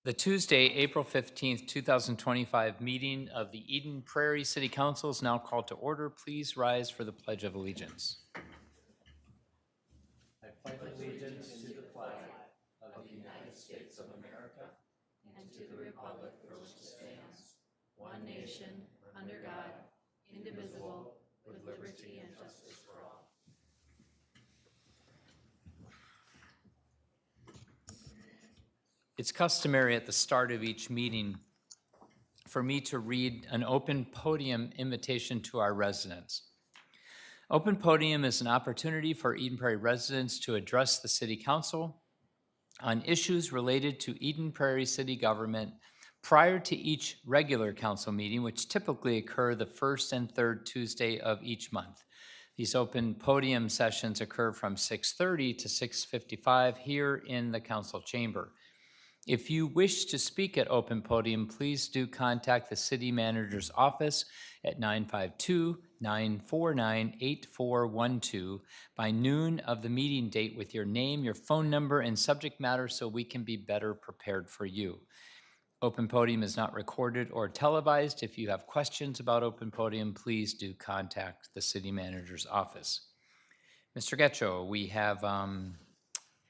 The Tuesday, April 15th, 2025 meeting of the Eden Prairie City Council is now called to order. Please rise for the Pledge of Allegiance. I pledge allegiance to the flag of the United States of America and to the republic for which it stands, one nation, under God, indivisible, with liberty and justice for all. It's customary at the start of each meeting for me to read an open podium invitation to our residents. Open podium is an opportunity for Eden Prairie residents to address the City Council on issues related to Eden Prairie City government prior to each regular council meeting, which typically occur the first and third Tuesday of each month. These open podium sessions occur from 6:30 to 6:55 here in the council chamber. If you wish to speak at Open Podium, please do contact the City Manager's office at 952-949-8412 by noon of the meeting date with your name, your phone number, and subject matter so we can be better prepared for you. Open Podium is not recorded or televised. If you have questions about Open Podium, please do contact the City Manager's office. Mr. Getcho, we have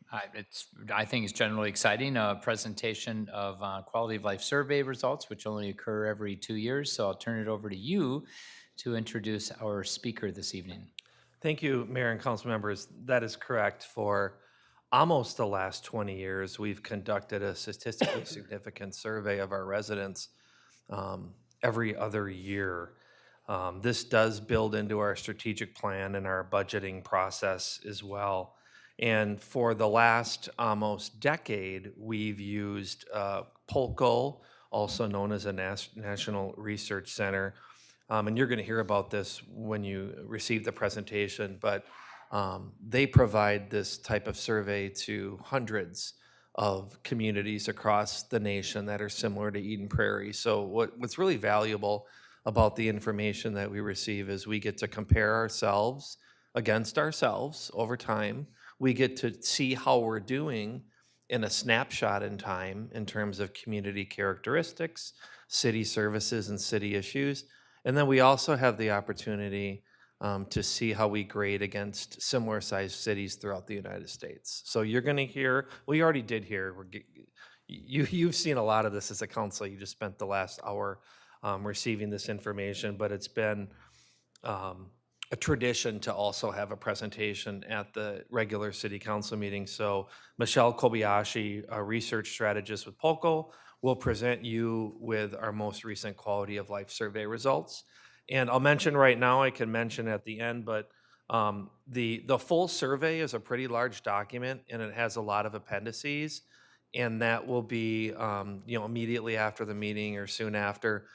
I think it's generally exciting, a presentation of quality of life survey results, which only occur every 2 years. So I'll turn it over to you to introduce our speaker this evening. Thank you, Mayor and Council members. That is correct. For almost the last 20 years, we've conducted a statistically significant survey of our residents every other year. This does build into our strategic plan and our budgeting process as well. And for the last almost decade, we've used Polco, also known as a National Research Center. And you're going to hear about this when you receive the presentation, but they provide this type of survey to hundreds of communities across the nation that are similar to Eden Prairie. So what's really valuable about the information that we receive is we get to compare ourselves against ourselves over time. We get to see how we're doing in a snapshot in time in terms of community characteristics, city services, and city issues. And then we also have the opportunity to see how we grade against similar sized cities throughout the United States. So you're going to hear, well, you already did hear, you've seen a lot of this as a council. You just spent the last hour receiving this information, but it's been a tradition to also have a presentation at the regular city council meeting. So Michelle Kobayashi, a research strategist with Polco, will present you with our most recent quality of life survey results. And I'll mention right now, I can mention at the end, but the full survey is a pretty large document and it has a lot of appendices, and that will be immediately after the meeting or soon after.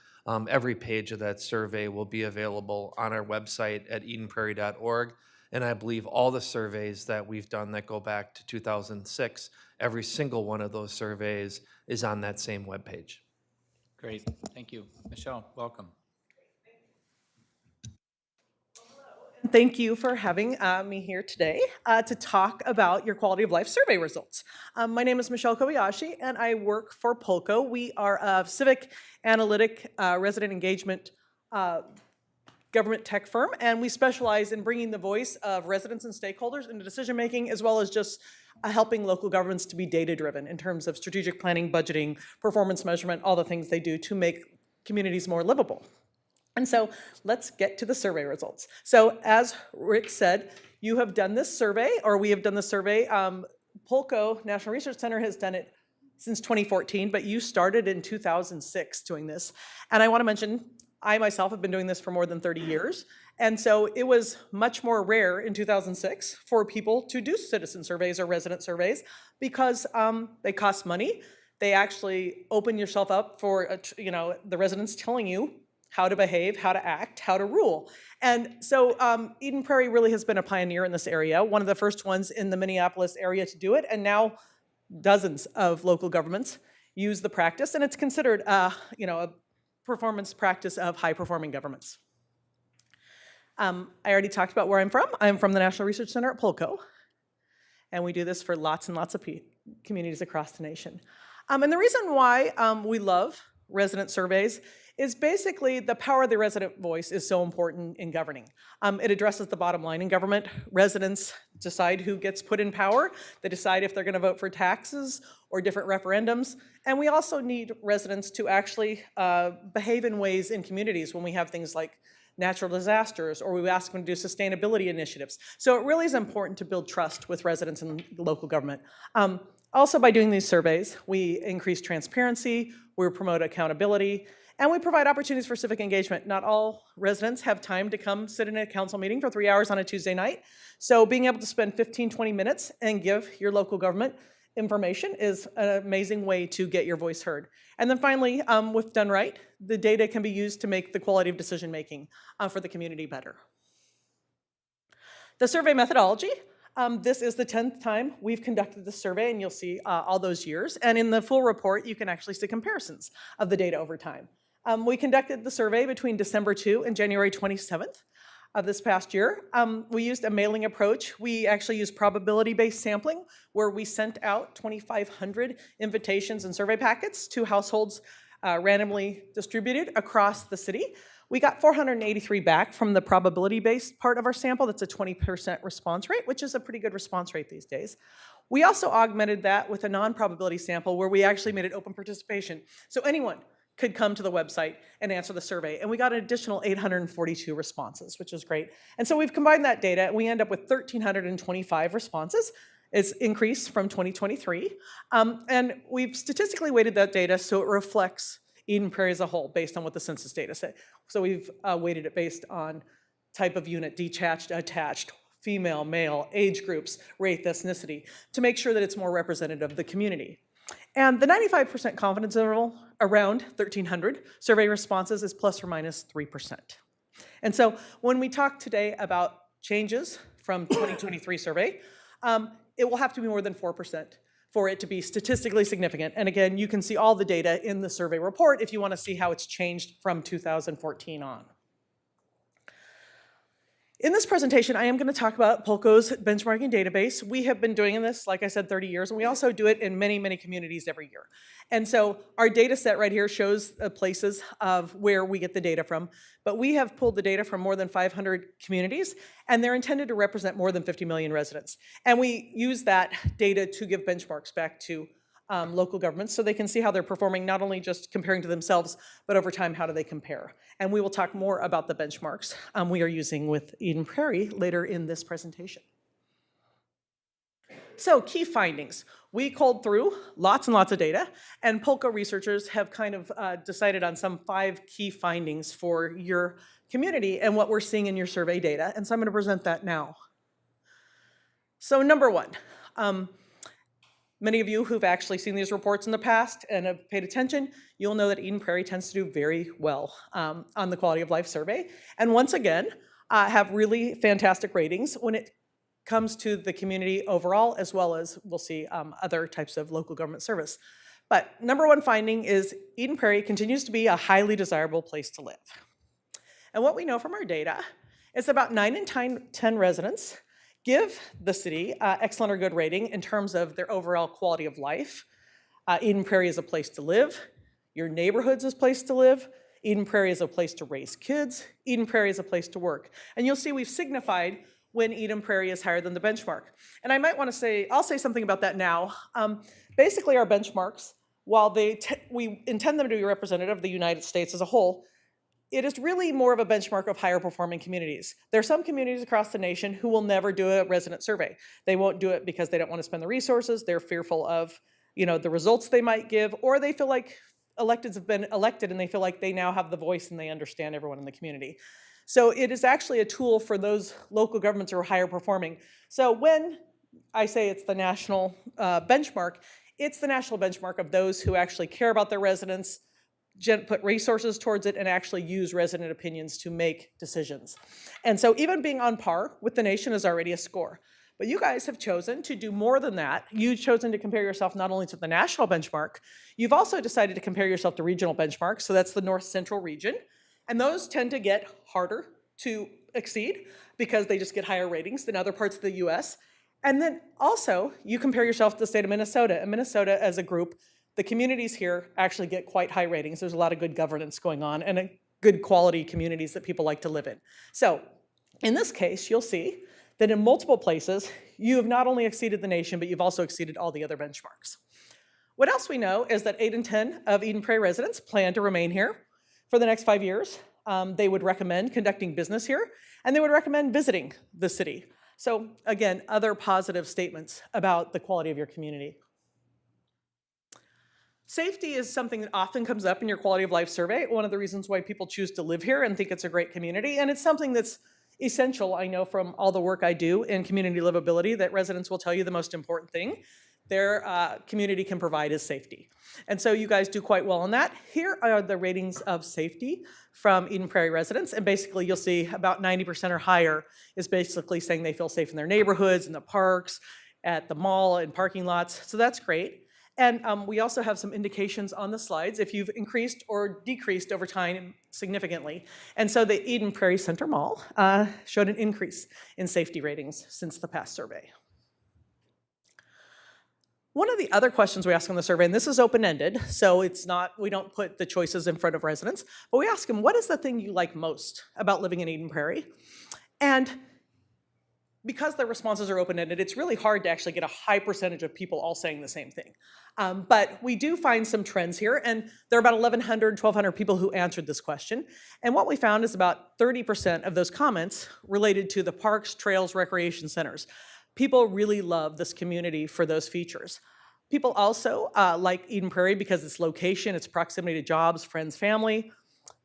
Every page of that survey will be available on our website at edenprairie.org. And I believe all the surveys that we've done that go back to 2006, every single one of those surveys is on that same webpage. Great, thank you. Michelle, welcome. Thank you for having me here today to talk about your quality of life survey results. My name is Michelle Kobayashi and I work for Polco. We are a civic analytic resident engagement government tech firm, and we specialize in bringing the voice of residents and stakeholders into decision making, as well as just helping local governments to be data driven in terms of strategic planning, budgeting, performance measurement, all the things they do to make communities more livable. And so let's get to the survey results. So as Rick said, you have done this survey, or we have done the survey. Polco National Research Center has done it since 2014, but you started in 2006 doing this. And I want to mention, I myself have been doing this for more than 30 years. And so it was much more rare in 2006 for people to do citizen surveys or resident surveys because they cost money. They actually open yourself up for the residents telling you how to behave, how to act, how to rule. And so Eden Prairie really has been a pioneer in this area, one of the first ones in the Minneapolis area to do it, and now dozens of local governments use the practice, and it's considered a performance practice of high-performing governments. I already talked about where I'm from. I'm from the National Research Center at Polco, and we do this for lots and lots of communities across the nation. And the reason why we love resident surveys is basically the power of the resident voice is so important in governing. It addresses the bottom line in government. Residents decide who gets put in power. They decide if they're going to vote for taxes or different referendums. And we also need residents to actually behave in ways in communities when we have things like natural disasters, or we ask them to do sustainability initiatives. So it really is important to build trust with residents in local government. Also, by doing these surveys, we increase transparency, we promote accountability, and we provide opportunities for civic engagement. Not all residents have time to come sit in a council meeting for 3 hours on a Tuesday night. So being able to spend 15, 20 minutes and give your local government information is an amazing way to get your voice heard. And then finally, if done right, the data can be used to make the quality of decision making for the community better. The survey methodology. This is the 10th time we've conducted the survey, and you'll see all those years. And in the full report, you can actually see comparisons of the data over time. We conducted the survey between December 2 and January 27th of this past year. We used a mailing approach. We actually used probability-based sampling, where we sent out 2,500 invitations and survey packets to households randomly distributed across the city. We got 483 back from the probability-based part of our sample. That's a 20% response rate, which is a pretty good response rate these days. We also augmented that with a non-probability sample where we actually made it open participation. So anyone could come to the website and answer the survey. And we got an additional 842 responses, which is great. And so we've combined that data, and we end up with 1,325 responses. It's increased from 2023. And we've statistically weighted that data so it reflects Eden Prairie as a whole based on what the census data say. So we've weighted it based on type of unit, detached, attached, female, male, age groups, race, ethnicity, to make sure that it's more representative of the community. And the 95% confidence interval around 1,300 survey responses is plus or minus 3%. And so when we talk today about changes from 2023 survey, it will have to be more than 4% for it to be statistically significant. And again, you can see all the data in the survey report if you want to see how it's changed from 2014 on. In this presentation, I am going to talk about Polko's benchmarking database. We have been doing this, like I said, 30 years, and we also do it in many, many communities every year. And so our data set right here shows the places of where we get the data from, but we have pulled the data from more than 500 communities, and they're intended to represent more than 50 million residents. And we use that data to give benchmarks back to local governments so they can see how they're performing, not only just comparing to themselves, but over time, how do they compare? And we will talk more about the benchmarks we are using with Eden Prairie later in this presentation. So key findings. We culled through lots and lots of data, and Polko researchers have kind of decided on some 5 key findings for your community and what we're seeing in your survey data. And so I'm going to present that now. So number 1, many of you who've actually seen these reports in the past and have paid attention, you'll know that Eden Prairie tends to do very well on the quality of life survey. And once again, have really fantastic ratings when it comes to the community overall, as well as we'll see other types of local government service. But number 1 finding is Eden Prairie continues to be a highly desirable place to live. And what we know from our data is about 9 in 10 residents give the city excellent or good rating in terms of their overall quality of life. Eden Prairie is a place to live. Your neighborhood's a place to live. Eden Prairie is a place to raise kids. Eden Prairie is a place to work. And you'll see we've signified when Eden Prairie is higher than the benchmark. And I might want to say, I'll say something about that now. Basically our benchmarks, while we intend them to be representative of the United States as a whole, it is really more of a benchmark of higher performing communities. There are some communities across the nation who will never do a resident survey. They won't do it because they don't want to spend the resources. They're fearful of, the results they might give, or they feel like electeds have been elected and they feel like they now have the voice and they understand everyone in the community. So it is actually a tool for those local governments who are higher performing. So when I say it's the national benchmark, it's the national benchmark of those who actually care about their residents, put resources towards it, and actually use resident opinions to make decisions. And so even being on par with the nation is already a score. But you guys have chosen to do more than that. You've chosen to compare yourself not only to the national benchmark, you've also decided to compare yourself to regional benchmarks. So that's the North Central region. And those tend to get harder to exceed because they just get higher ratings than other parts of the US. And then also you compare yourself to the state of Minnesota. And Minnesota as a group the communities here actually get quite high ratings. There's a lot of good governance going on and good quality communities that people like to live in. So in this case, you'll see that in multiple places, you have not only exceeded the nation, but you've also exceeded all the other benchmarks. What else we know is that 8 in 10 of Eden Prairie residents plan to remain here for the next 5 years. They would recommend conducting business here, and they would recommend visiting the city. So again, other positive statements about the quality of your community. Safety is something that often comes up in your quality of life survey, one of the reasons why people choose to live here and think it's a great community, and it's something that's essential. I know from all the work I do in community livability that residents will tell you the most important thing their community can provide is safety. And so you guys do quite well on that. Here are the ratings of safety from Eden Prairie residents, and basically you'll see about 90% or higher is basically saying they feel safe in their neighborhoods, in the parks, at the mall, and parking lots, so that's great. And we also have some indications on the slides if you've increased or decreased over time significantly. And so the Eden Prairie Center Mall showed an increase in safety ratings since the past survey. One of the other questions we ask on the survey, and this is open-ended, so it's not, we don't put the choices in front of residents, but we ask them, what is the thing you like most about living in Eden Prairie? And because their responses are open-ended, it's really hard to actually get a high percentage of people all saying the same thing. But we do find some trends here, and there are about 1,100, 1,200 people who answered this question. And what we found is about 30% of those comments related to the parks, trails, recreation centers. People really love this community for those features. People also like Eden Prairie because its location, its proximity to jobs, friends, family.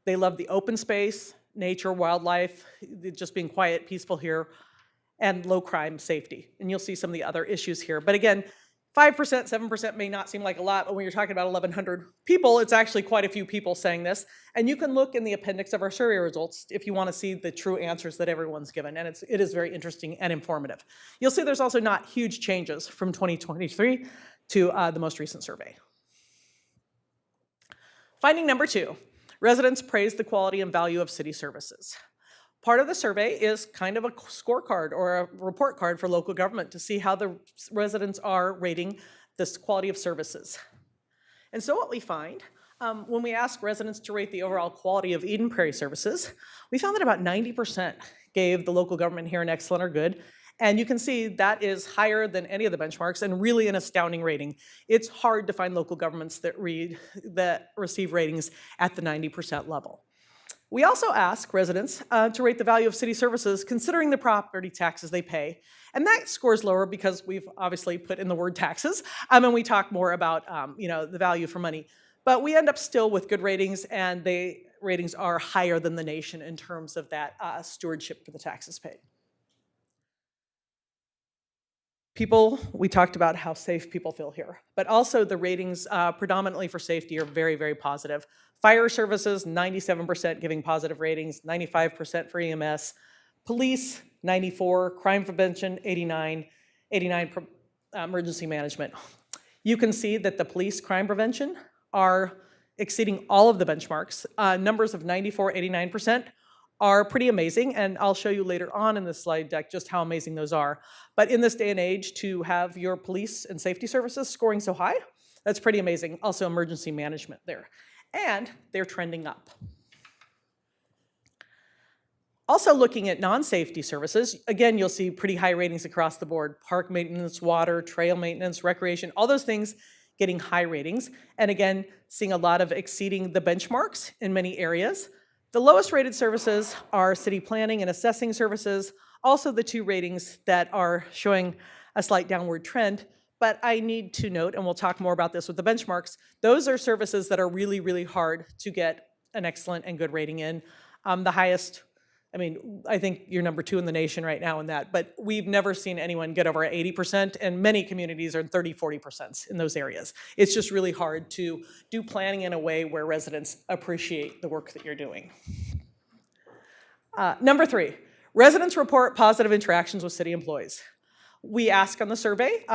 They love the open space, nature, wildlife, just being quiet, peaceful here, and low crime safety. And you'll see some of the other issues here. But again, 5%, 7% may not seem like a lot, but when you're talking about 1,100 people, it's actually quite a few people saying this. And you can look in the appendix of our survey results if you want to see the true answers that everyone's given. And it is very interesting and informative. You'll see there's also not huge changes from 2023 to the most recent survey. Finding number 2, residents praise the quality and value of city services. Part of the survey is kind of a scorecard or a report card for local government to see how the residents are rating this quality of services. And so what we find, when we ask residents to rate the overall quality of Eden Prairie services, we found that about 90% gave the local government here an excellent or good. And you can see that is higher than any of the benchmarks and really an astounding rating. It's hard to find local governments that receive ratings at the 90% level. We also ask residents to rate the value of city services considering the property taxes they pay. And that scores lower because we've obviously put in the word taxes, and we talk more about the value for money. But we end up still with good ratings, and the ratings are higher than the nation in terms of that stewardship for the taxes paid. People, we talked about how safe people feel here, but also the ratings predominantly for safety are very, very positive. Fire services, 97% giving positive ratings, 95% for EMS. Police, 94, crime prevention, 89 emergency management. You can see that the police crime prevention are exceeding all of the benchmarks. Numbers of 94, 89% are pretty amazing, and I'll show you later on in this slide deck just how amazing those are. But in this day and age, to have your police and safety services scoring so high, that's pretty amazing. Also emergency management there. And they're trending up. Also looking at non-safety services, again, you'll see pretty high ratings across the board. Park maintenance, water, trail maintenance, recreation, all those things getting high ratings. And again, seeing a lot of exceeding the benchmarks in many areas. The lowest rated services are city planning and assessing services, also the 2 ratings that are showing a slight downward trend. But I need to note, and we'll talk more about this with the benchmarks, those are services that are really, really hard to get an excellent and good rating in. The highest, I think you're number 2 in the nation right now in that, but we've never seen anyone get over 80%, and many communities are 30, 40% in those areas. It's just really hard to do planning in a way where residents appreciate the work that you're doing. Number 3, residents report positive interactions with city employees. We ask on the survey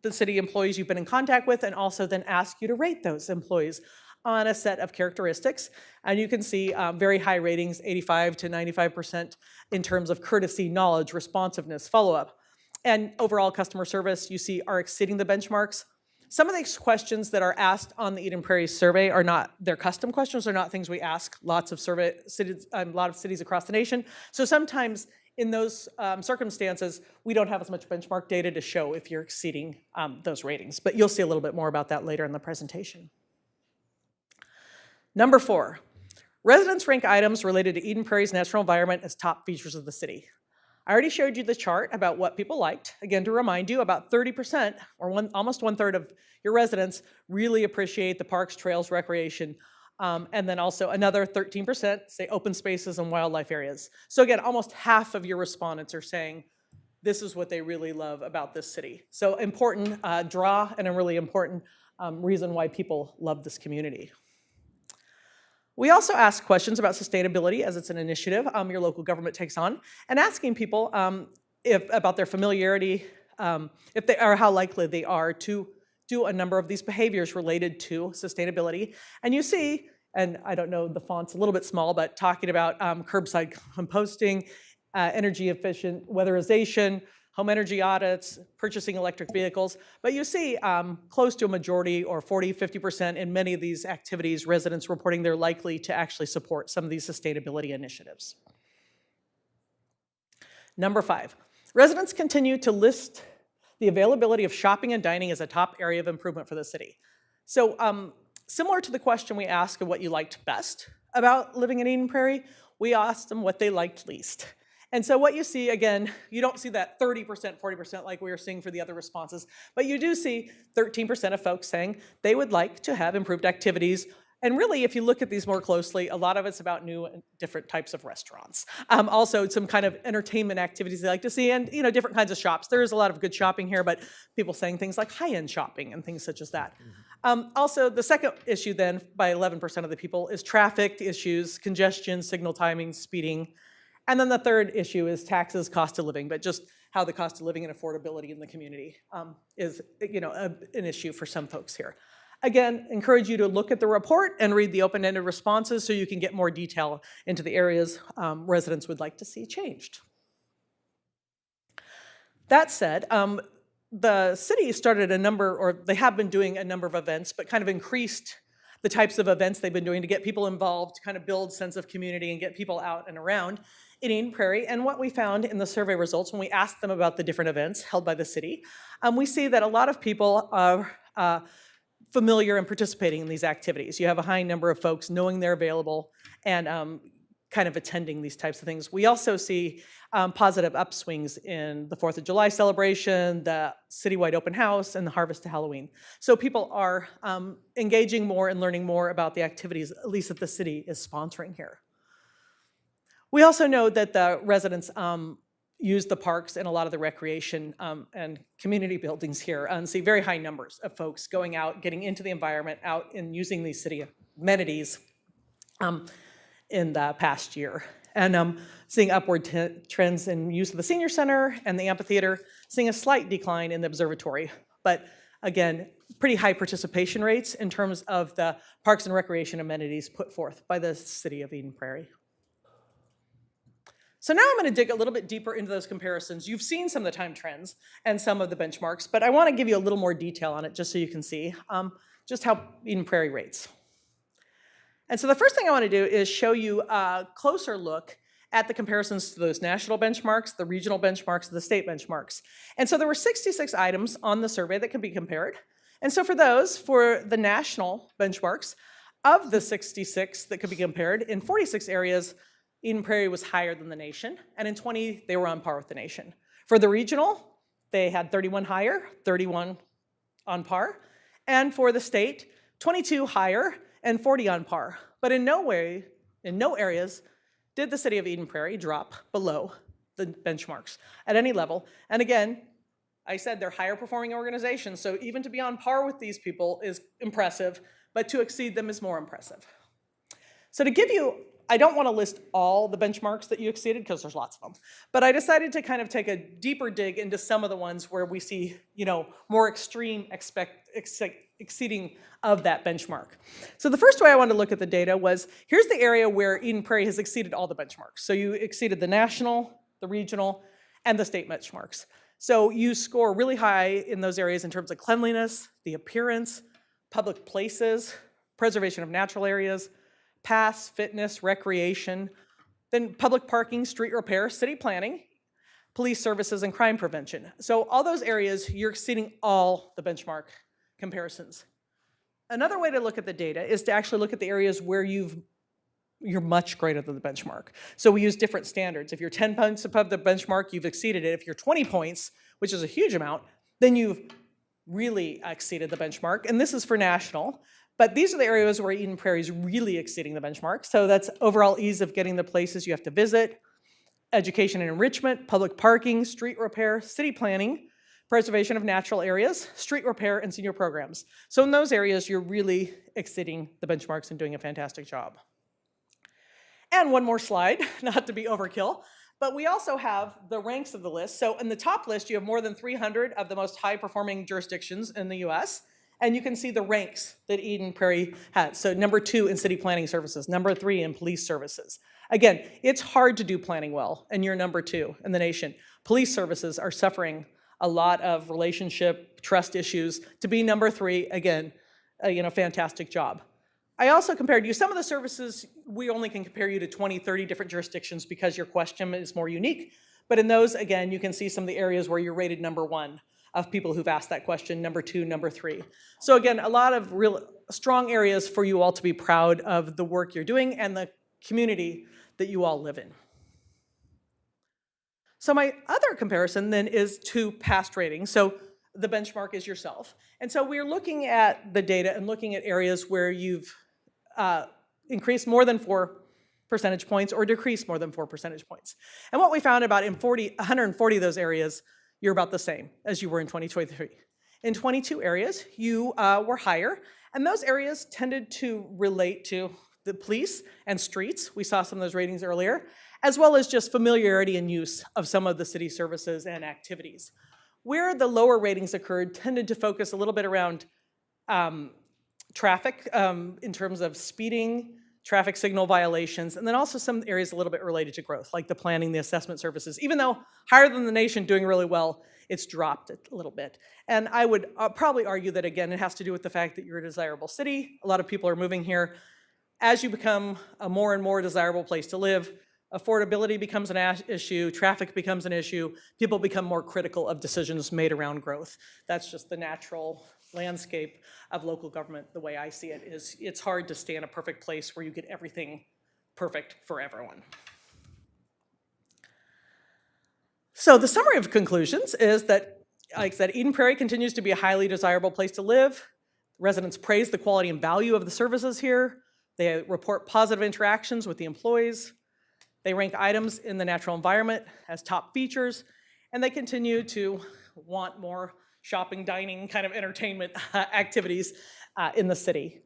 the city employees you've been in contact with, and also then ask you to rate those employees on a set of characteristics. And you can see very high ratings, 85 to 95% in terms of courtesy, knowledge, responsiveness, follow-up. And overall customer service, you see, are exceeding the benchmarks. Some of these questions that are asked on the Eden Prairie survey are not, they're custom questions, they're not things we ask lots of cities, a lot of cities across the nation. So sometimes in those circumstances, we don't have as much benchmark data to show if you're exceeding those ratings, but you'll see a little bit more about that later in the presentation. Number 4, residents rank items related to Eden Prairie's natural environment as top features of the city. I already showed you the chart about what people liked. Again, to remind you, about 30%, or almost 1/3 of your residents really appreciate the parks, trails, recreation, and then also another 13% say open spaces and wildlife areas. So again, almost half of your respondents are saying this is what they really love about this city. So important draw and a really important reason why people love this community. We also ask questions about sustainability as it's an initiative your local government takes on, and asking people about their familiarity, if they are, how likely they are to do a number of these behaviors related to sustainability. And you see, and I don't know, the font's a little bit small, but talking about curbside composting, energy efficient weatherization, home energy audits, purchasing electric vehicles. But you see close to a majority, or 40, 50% in many of these activities, residents reporting they're likely to actually support some of these sustainability initiatives. Number 5, residents continue to list the availability of shopping and dining as a top area of improvement for the city. So similar to the question we asked of what you liked best about living in Eden Prairie, we asked them what they liked least. And so what you see, again, you don't see that 30%, 40% like we were seeing for the other responses, but you do see 13% of folks saying they would like to have improved activities. And really, if you look at these more closely, a lot of it's about new and different types of restaurants. Also, some kind of entertainment activities they like to see, and different kinds of shops. There is a lot of good shopping here, but people saying things like high-end shopping and things such as that. Also, the second issue then, by 11% of the people, is traffic issues, congestion, signal timing, speeding. And then the third issue is taxes, cost of living, but just how the cost of living and affordability in the community is an issue for some folks here. Again, encourage you to look at the report and read the open-ended responses so you can get more detail into the areas residents would like to see changed. That said, the city started a number, or they have been doing a number of events, but kind of increased the types of events they've been doing to get people involved, to kind of build sense of community and get people out and around in Eden Prairie. And what we found in the survey results when we asked them about the different events held by the city, we see that a lot of people are familiar and participating in these activities. You have a high number of folks knowing they're available and kind of attending these types of things. We also see positive upswings in the 4th of July celebration, the citywide open house, and the Harvest to Halloween. So people are engaging more and learning more about the activities, at least that the city is sponsoring here. We also know that the residents use the parks and a lot of the recreation and community buildings here, and see very high numbers of folks going out, getting into the environment, out and using these city amenities in the past year. And seeing upward trends in use of the senior center and the amphitheater, seeing a slight decline in the observatory. But again, pretty high participation rates in terms of the parks and recreation amenities put forth by the city of Eden Prairie. So now I'm going to dig a little bit deeper into those comparisons. You've seen some of the time trends and some of the benchmarks, but I want to give you a little more detail on it just so you can see just how Eden Prairie rates. And so the first thing I want to do is show you a closer look at the comparisons to those national benchmarks, the regional benchmarks, and the state benchmarks. And so there were 66 items on the survey that could be compared. And so for those, for the national benchmarks, of the 66 that could be compared, in 46 areas, Eden Prairie was higher than the nation, and in 20, they were on par with the nation. For the regional, they had 31 higher, 31 on par, and for the state, 22 higher and 40 on par. But in no areas did the city of Eden Prairie drop below the benchmarks at any level. And again, I said they're higher performing organizations, so even to be on par with these people is impressive, but to exceed them is more impressive. So to give you, I don't want to list all the benchmarks that you exceeded because there's lots of them, but I decided to kind of take a deeper dig into some of the ones where we see, more extreme exceeding of that benchmark. So the first way I wanted to look at the data was, here's the area where Eden Prairie has exceeded all the benchmarks. So you exceeded the national, the regional, and the state benchmarks. So you score really high in those areas in terms of cleanliness, the appearance, public places, preservation of natural areas, pass, fitness, recreation, then public parking, street repair, city planning, police services, and crime prevention. So all those areas, you're exceeding all the benchmark comparisons. Another way to look at the data is to actually look at the areas where you're much greater than the benchmark. So we use different standards. If you're 10 points above the benchmark, you've exceeded it. If you're 20 points, which is a huge amount, then you've really exceeded the benchmark. And this is for national. But these are the areas where Eden Prairie is really exceeding the benchmark. So that's overall ease of getting the places you have to visit, education and enrichment, public parking, street repair, city planning, preservation of natural areas, street repair, and senior programs. So in those areas, you're really exceeding the benchmarks and doing a fantastic job. And one more slide, not to be overkill, but we also have the ranks of the list. So in the top list, you have more than 300 of the most high-performing jurisdictions in the US, and you can see the ranks that Eden Prairie has. So number 2 in city planning services, number 3 in police services. Again, it's hard to do planning well, and you're number 2 in the nation. Police services are suffering a lot of relationship, trust issues. To be number 3, again, fantastic job. I also compared you, some of the services, we only can compare you to 20, 30 different jurisdictions because your question is more unique. But in those, again, you can see some of the areas where you're rated number 1 of people who've asked that question, number 2, number 3. So again, a lot of real strong areas for you all to be proud of the work you're doing and the community that you all live in. So my other comparison then is to past ratings. So the benchmark is yourself. And so we're looking at the data and looking at areas where you've increased more than 4 percentage points or decreased more than 4 percentage points. And what we found about in 140 of those areas, you're about the same as you were in 2023. In 22 areas, you were higher, and those areas tended to relate to the police and streets. We saw some of those ratings earlier, as well as just familiarity and use of some of the city services and activities. Where the lower ratings occurred tended to focus a little bit around traffic in terms of speeding, traffic signal violations, and then also some areas a little bit related to growth, like the planning, the assessment services. Even though higher than the nation, doing really well, it's dropped a little bit. And I would probably argue that, again, it has to do with the fact that you're a desirable city. A lot of people are moving here. As you become a more and more desirable place to live, affordability becomes an issue, traffic becomes an issue, people become more critical of decisions made around growth. That's just the natural landscape of local government. The way I see it is it's hard to stay in a perfect place where you get everything perfect for everyone. So the summary of conclusions is that, like I said, Eden Prairie continues to be a highly desirable place to live. Residents praise the quality and value of the services here. They report positive interactions with the employees. They rank items in the natural environment as top features, and they continue to want more shopping, dining, kind of entertainment activities in the city.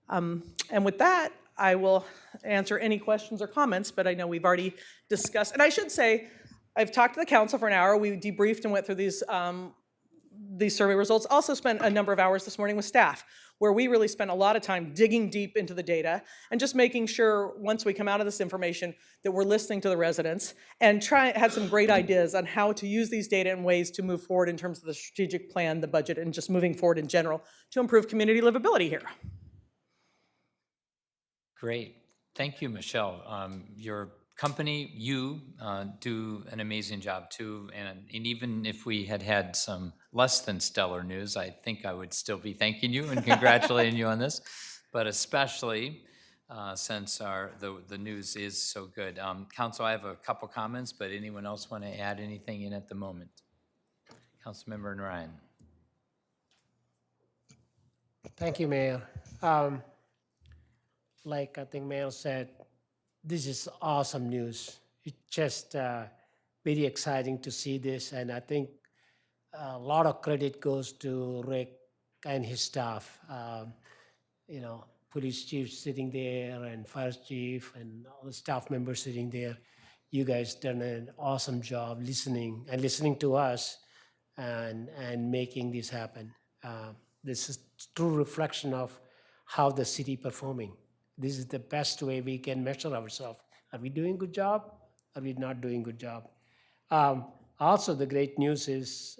And with that, I will answer any questions or comments, but I know we've already discussed, and I should say, I've talked to the council for an hour. We debriefed and went through these survey results. Also spent a number of hours this morning with staff, where we really spent a lot of time digging deep into the data and just making sure once we come out of this information that we're listening to the residents and had some great ideas on how to use these data in ways to move forward in terms of the strategic plan, the budget, and just moving forward in general to improve community livability here. Great. Thank you, Michelle. Your company, you do an amazing job too. And even if we had had some less than stellar news, I think I would still be thanking you and congratulating you on this. But especially since the news is so good. Council, I have a couple comments, but anyone else want to add anything in at the moment? Councilmember Narayan. Thank you, Mayor. Like I think Mayor said, this is awesome news. It's just very exciting to see this, and I think a lot of credit goes to Rick and his staff. Police chief sitting there, and fire chief, and all the staff members sitting there. You guys done an awesome job listening to us, and making this happen. This is true reflection of how the city performing. This is the best way we can measure ourselves. Are we doing a good job? Are we not doing a good job? Also, the great news is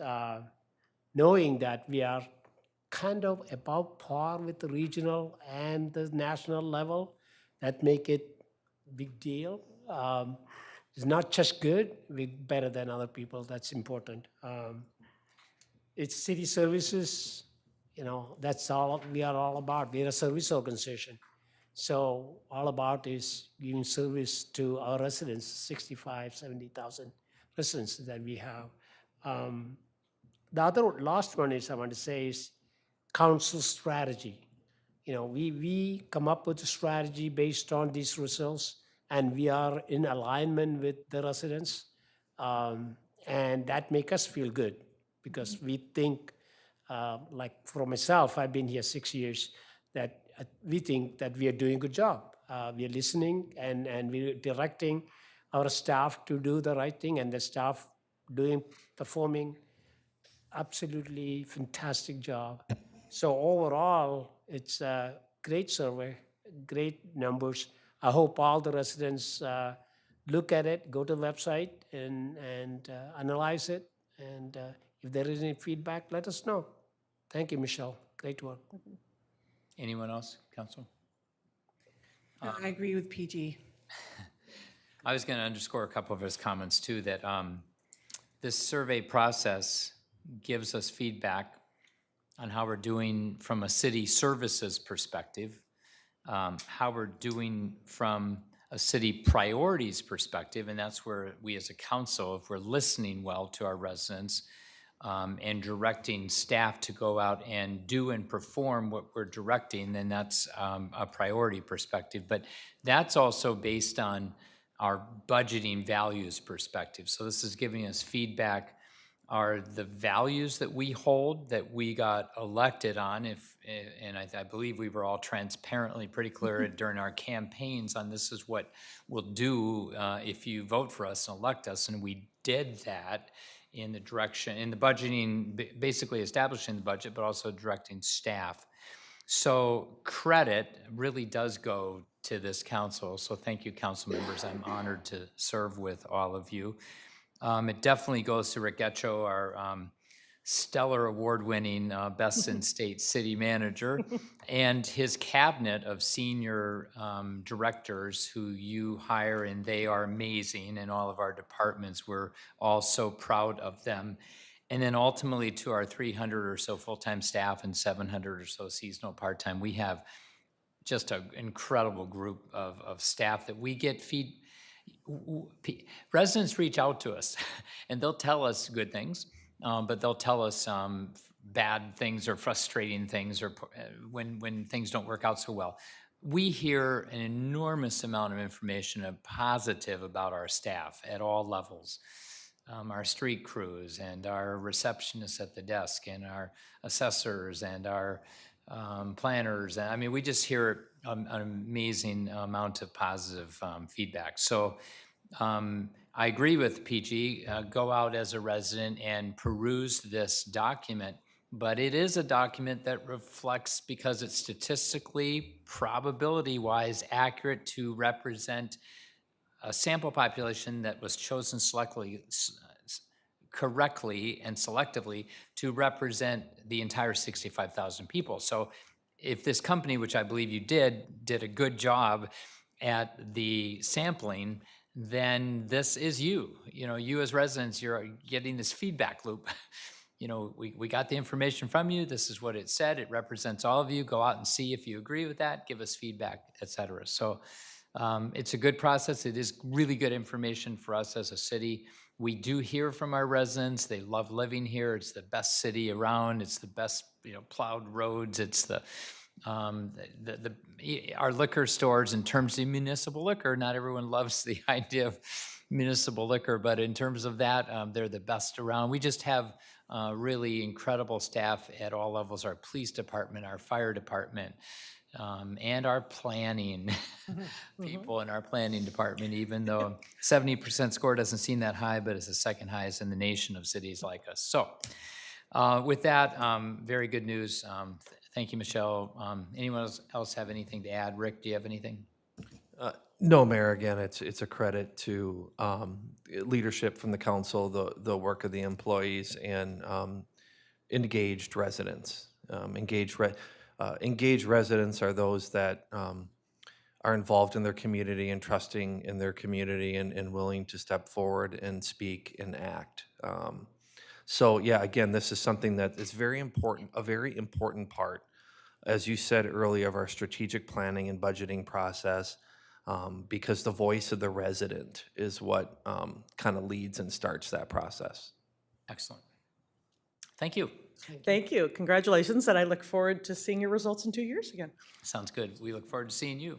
knowing that we are kind of about par with the regional and the national level, that make it big deal. It's not just good, we're better than other people. That's important. It's city services, that's all we are all about. We're a service organization. So all about is giving service to our residents, 65, 70,000 residents that we have. The other last one is I want to say is council strategy. We come up with a strategy based on these results, and we are in alignment with the residents, and that make us feel good because we think, like for myself, I've been here 6 years, that we think that we are doing a good job. We are listening and we're directing our staff to do the right thing, and the staff performing absolutely fantastic job. So overall, it's a great survey, great numbers. I hope all the residents look at it, go to the website and analyze it. And if there is any feedback, let us know. Thank you, Michelle. Great work. Anyone else, Council? I agree with PG. I was going to underscore a couple of his comments too, that this survey process gives us feedback on how we're doing from a city services perspective, how we're doing from a city priorities perspective, and that's where we as a council, if we're listening well to our residents and directing staff to go out and do and perform what we're directing, then that's a priority perspective. But that's also based on our budgeting values perspective. So this is giving us feedback. Are the values that we hold, that we got elected on, and I believe we were all transparently pretty clear during our campaigns on this is what we'll do if you vote for us and elect us, and we did that in the direction, in the budgeting, basically establishing the budget, but also directing staff. So credit really does go to this council. So thank you, council members. I'm honored to serve with all of you. It definitely goes to Rick Getcho, our stellar award-winning Best in State City Manager, and his cabinet of senior directors who you hire, and they are amazing in all of our departments. We're all so proud of them. And then ultimately to our 300 or so full-time staff and 700 or so seasonal part-time, we have just an incredible group of staff that we get residents reach out to us and they'll tell us good things, but they'll tell us bad things or frustrating things or when things don't work out so well. We hear an enormous amount of information of positive about our staff at all levels. Our street crews and our receptionists at the desk and our assessors and our planners. I mean, we just hear an amazing amount of positive feedback. So I agree with PG, go out as a resident and peruse this document, but it is a document that reflects, because it's statistically, probability-wise accurate to represent a sample population that was chosen correctly and selectively to represent the entire 65,000 people. So if this company, which I believe you did a good job at the sampling, then this is you. You as residents, you're getting this feedback loop. We got the information from you. This is what it said. It represents all of you. Go out and see if you agree with that. Give us feedback, et cetera. So it's a good process. It is really good information for us as a city. We do hear from our residents. They love living here. It's the best city around. It's the best, plowed roads. It's our liquor stores in terms of municipal liquor. Not everyone loves the idea of municipal liquor, but in terms of that, they're the best around. We just have really incredible staff at all levels. Our police department, our fire department, and our planning people in our planning department, even though 70% score doesn't seem that high, but it's the second highest in the nation of cities like us. So with that, very good news. Thank you, Michelle. Anyone else have anything to add? Rick, do you have anything? No, Mayor, again, it's a credit to leadership from the council, the work of the employees, and engaged residents. Engaged residents are those that are involved in their community and trusting in their community and willing to step forward and speak and act. So yeah, again, this is something that is very important, a very important part, as you said earlier, of our strategic planning and budgeting process, because the voice of the resident is what kind of leads and starts that process. Excellent. Thank you. Thank you. Congratulations, and I look forward to seeing your results in 2 years again. Sounds good. We look forward to seeing you.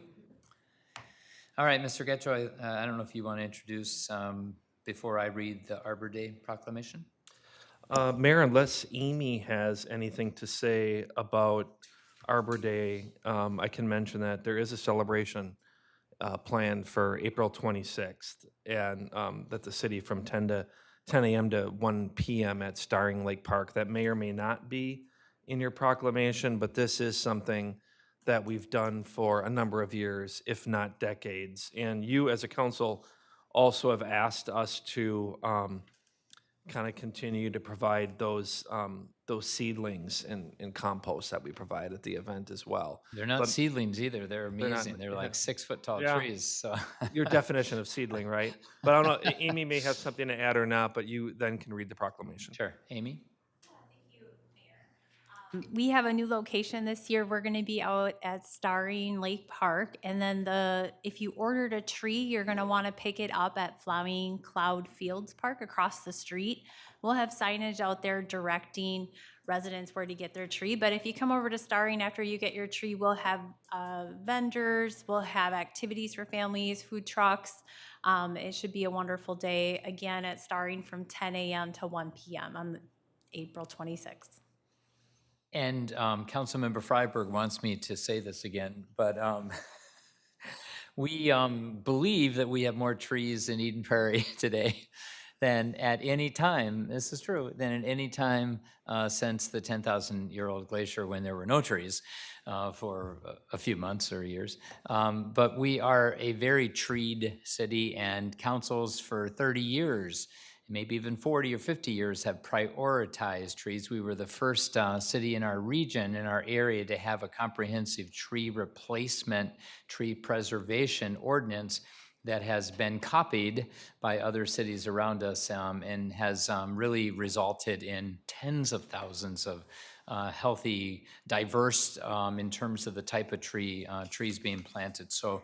All right, Mr. Getchell, I don't know if you want to introduce before I read the Arbor Day proclamation? Mayor, unless Amy has anything to say about Arbor Day, I can mention that there is a celebration planned for April 26th, and that the city from 10 a.m. to 1 p.m. at Starring Lake Park. That may or may not be in your proclamation, but this is something that we've done for a number of years, if not decades. And you, as a council, also have asked us to kind of continue to provide those seedlings and compost that we provide at the event as well. They're not seedlings either. They're not- amazing. They're like 6-foot tall Yeah. trees. So Your definition of seedling, right? But I don't know, Amy may have something to add or not, but you then can read the proclamation. sure, Amy. We have a new location this year. We're going to be out at Starring Lake Park. And then if you ordered a tree, you're going to want to pick it up at Flying Cloud Fields Park across the street. We'll have signage out there directing residents where to get their tree. But if you come over to Starring after you get your tree, we'll have vendors, we'll have activities for families, food trucks. It should be a wonderful day, again, at Starring from 10 a.m. to 1 p.m. on April 26th. And Councilmember Freiberg wants me to say this again, but we believe that we have more trees in Eden Prairie today than at any time, this is true, than at any time since the 10,000-year-old glacier when there were no trees for a few months or years. But we are a very treed city, and councils for 30 years, maybe even 40 or 50 years, have prioritized trees. We were the first city in our region, in our area, to have a comprehensive tree replacement, tree preservation ordinance that has been copied by other cities around us and has really resulted in tens of thousands of healthy, diverse in terms of the type of trees being planted. So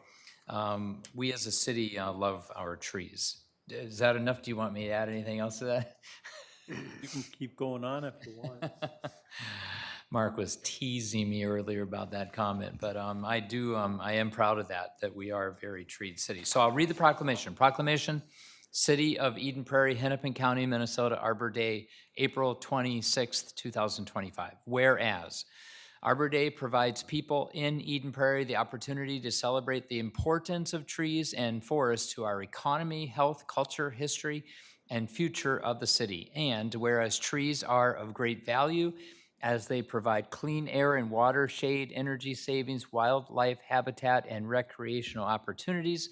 we as a city love our trees. Is that enough? Do you want me to add anything else to that? You can keep going on if you want. Mark was teasing me earlier about that comment, but I am proud of that we are a very treed city. So I'll read the proclamation. Proclamation, City of Eden Prairie, Hennepin County, Minnesota, Arbor Day, April 26th, 2025. Whereas Arbor Day provides people in Eden Prairie the opportunity to celebrate the importance of trees and forests to our economy, health, culture, history, and future of the city. And whereas trees are of great value as they provide clean air and water, shade, energy savings, wildlife habitat, and recreational opportunities,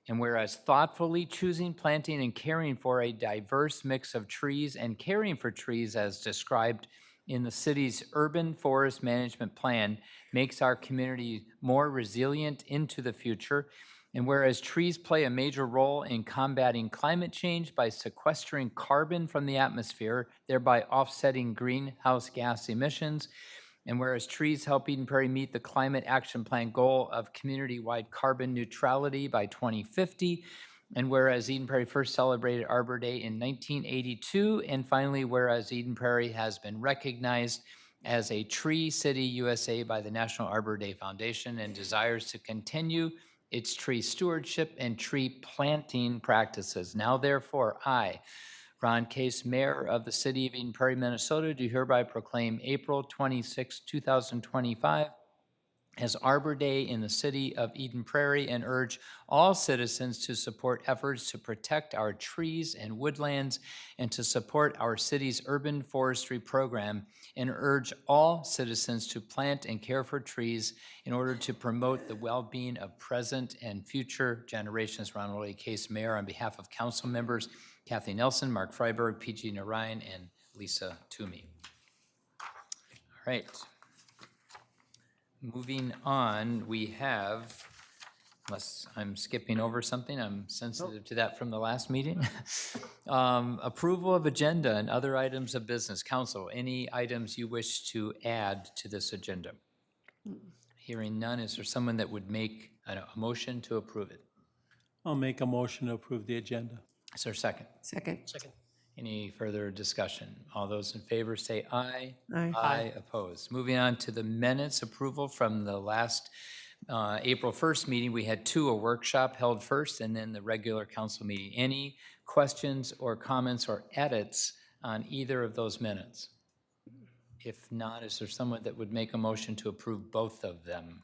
and whereas thoughtfully choosing, planting, and caring for a diverse mix of trees and caring for trees as described in the city's urban forest management plan makes our community more resilient into the future. And whereas trees play a major role in combating climate change by sequestering carbon from the atmosphere, thereby offsetting greenhouse gas emissions, and whereas trees help Eden Prairie meet the Climate Action Plan goal of community-wide carbon neutrality by 2050, and whereas Eden Prairie first celebrated Arbor Day in 1982, and finally, whereas Eden Prairie has been recognized as a Tree City USA by the National Arbor Day Foundation and desires to continue its tree stewardship and tree planting practices. Now, therefore, I, Ron Case, Mayor of the City of Eden Prairie, Minnesota, do hereby proclaim April 26, 2025 as Arbor Day in the city of Eden Prairie and urge all citizens to support efforts to protect our trees and woodlands and to support our city's urban forestry program, and urge all citizens to plant and care for trees in order to promote the well-being of present and future generations. Ronald A. Case, Mayor, on behalf of council members Kathy Nelson, Mark Freiberg, PG Narayan, and Lisa Toomey. All right. Moving on, we have, unless I'm skipping over something, I'm sensitive to that from the last meeting. Approval of agenda and other items of business. Council, any items you wish to add to this agenda? Hearing none, is there someone that would make a motion to approve it? I'll make a motion to approve the agenda. Is there a second? Second. Any further discussion? All those in favor say aye. Aye. Aye, opposed. Moving on to the minutes approval from the last April 1st meeting. We had two, a workshop held first and then the regular council meeting. Any questions or comments or edits on either of those minutes? If not, is there someone that would make a motion to approve both of them?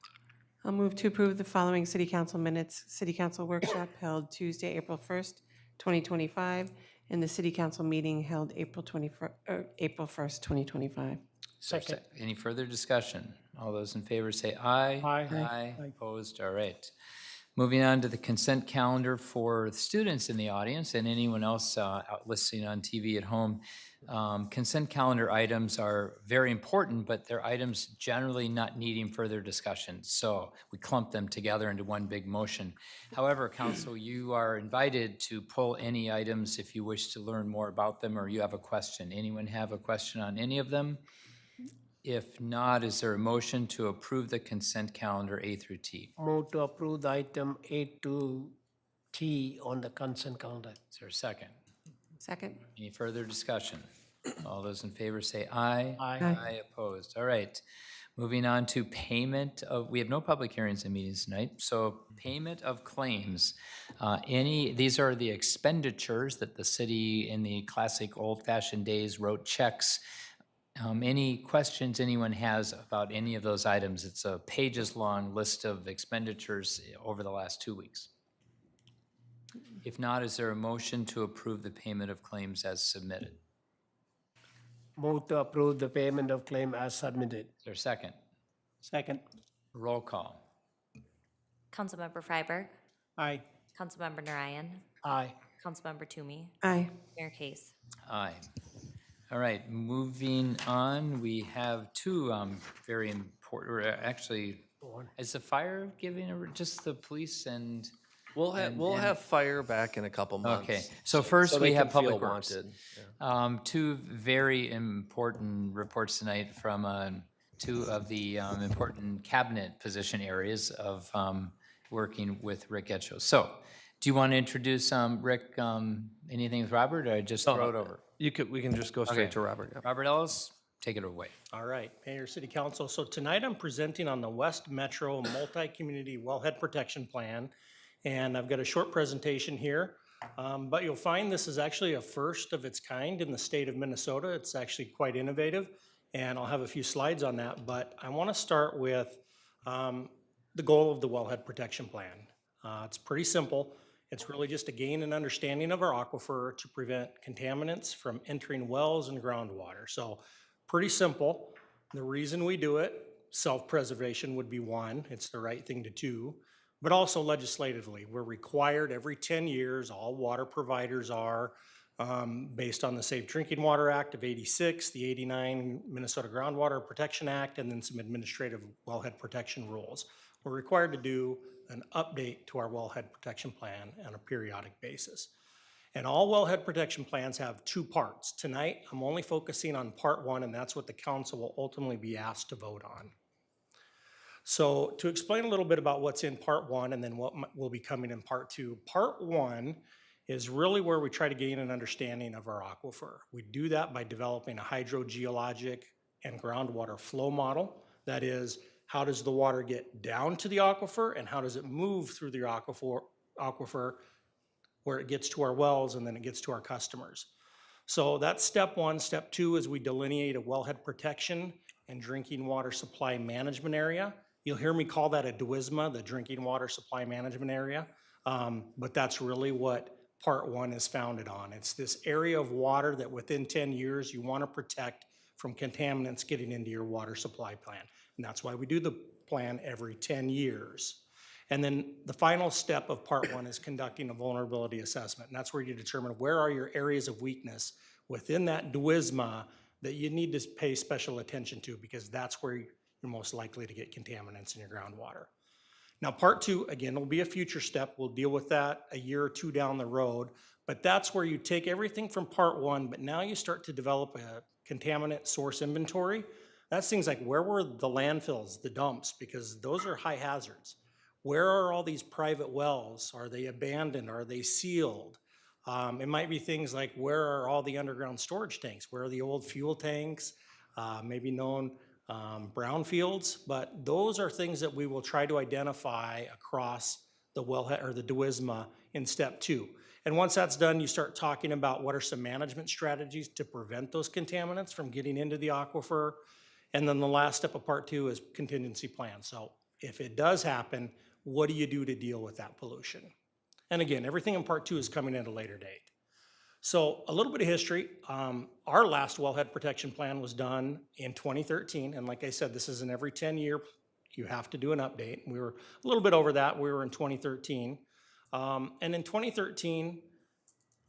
I'll move to approve the following city council minutes. City council workshop held Tuesday, April 1st, 2025, and the city council meeting held April 1st, 2025. Second. Any further discussion? All those in favor say aye. Aye. Aye. Opposed, all right. Moving on to the consent calendar for the students in the audience and anyone else out listening on TV at home. Consent calendar items are very important, but they're items generally not needing further discussion. So we clump them together into one big motion. However, council, you are invited to pull any items if you wish to learn more about them or you have a question. Anyone have a question on any of them? If not, is there a motion to approve the consent calendar A through T? Move to approve the item A to T on the consent calendar. Is there a second? Second. Any further discussion? All those in favor say aye. Aye. Aye, opposed. All right. Moving on to payment of, we have no public hearings and meetings tonight, so payment of claims. These are the expenditures that the city in the classic old-fashioned days wrote checks. Any questions anyone has about any of those items? It's a pages-long list of expenditures over the last 2 weeks. If not, is there a motion to approve the payment of claims as submitted? Move to approve the payment of claim as submitted. Is there a second? Second. Roll call. Councilmember Freiberg, Aye. Councilmember Narayan, Aye. Councilmember Toomey, Aye. Mayor Case. Aye. All right, moving on, we have two very important, or actually, is the fire giving, just the police and? We'll have fire back in a couple months. Okay, so first we they have can feel Public Works. wanted. Two very important reports tonight from two of the important cabinet position areas of working with Rick Etcho. So, do you want to introduce Rick, anything with Robert, or just throw it over? We can just go Okay. straight to Robert. yeah. Robert Ellis, take it away. All right, Mayor, City Council. So tonight I'm presenting on the West Metro Multi-Community Wellhead Protection Plan. And I've got a short presentation here, but you'll find this is actually a first of its kind in the state of Minnesota. It's actually quite innovative, and I'll have a few slides on that. But I want to start with the goal of the Wellhead Protection Plan. It's pretty simple. It's really just to gain an understanding of our aquifer to prevent contaminants from entering wells and groundwater. So pretty simple. The reason we do it, self-preservation would be one. It's the right thing to do. But also legislatively, we're required every 10 years, all water providers are, based on the Safe Drinking Water Act of '86, the '89 Minnesota Groundwater Protection Act, and then some administrative wellhead protection rules. We're required to do an update to our wellhead protection plan on a periodic basis. And all wellhead protection plans have two parts. Tonight, I'm only focusing on part one, and that's what the council will ultimately be asked to vote on. So to explain a little bit about what's in part one and then what will be coming in part two, part one is really where we try to gain an understanding of our aquifer. We do that by developing a hydrogeologic and groundwater flow model. That is, how does the water get down to the aquifer and how does it move through the aquifer where it gets to our wells and then it gets to our customers. So that's step one. Step two is we delineate a wellhead protection and drinking water supply management area. You'll hear me call that a DWISMA, the Drinking Water Supply Management Area. But that's really what Part 1 is founded on. It's this area of water that within 10 years you want to protect from contaminants getting into your water supply plan. And that's why we do the plan every 10 years. And then the final step of Part 1 is conducting a vulnerability assessment. And that's where you determine where are your areas of weakness within that DWISMA that you need to pay special attention to, because that's where you're most likely to get contaminants in your groundwater. Now, Part 2, again, will be a future step. We'll deal with that a year or two down the road. But that's where you take everything from Part 1, but now you start to develop a contaminant source inventory. That's things like, where were the landfills, the dumps, because those are high hazards. Where are all these private wells? Are they abandoned? Are they sealed? It might be things like, where are all the underground storage tanks? Where are the old fuel tanks, maybe known brownfields? But those are things that we will try to identify across the wellhead or the DWISMA in step 2. And once that's done, you start talking about what are some management strategies to prevent those contaminants from getting into the aquifer. And then the last step of Part 2 is contingency plan. So if it does happen, what do you do to deal with that pollution? And again, everything in Part 2 is coming at a later date. So a little bit of history. Our last wellhead protection plan was done in 2013. And like I said, this is an every 10 year, you have to do an update. We were a little bit over that. We were in 2013. And in 2013,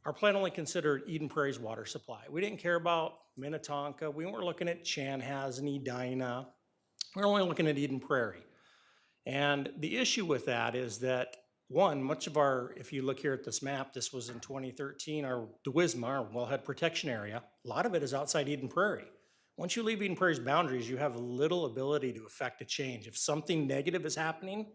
our plan only considered Eden Prairie's water supply. We didn't care about Minnetonka. We weren't looking at Chanhassen, Edina. We were only looking at Eden Prairie. And the issue with that is that, one, much of our, if you look here at this map, this was in 2013, our DWISMA, our wellhead protection area, a lot of it is outside Eden Prairie. Once you leave Eden Prairie's boundaries, you have little ability to affect a change. If something negative is happening,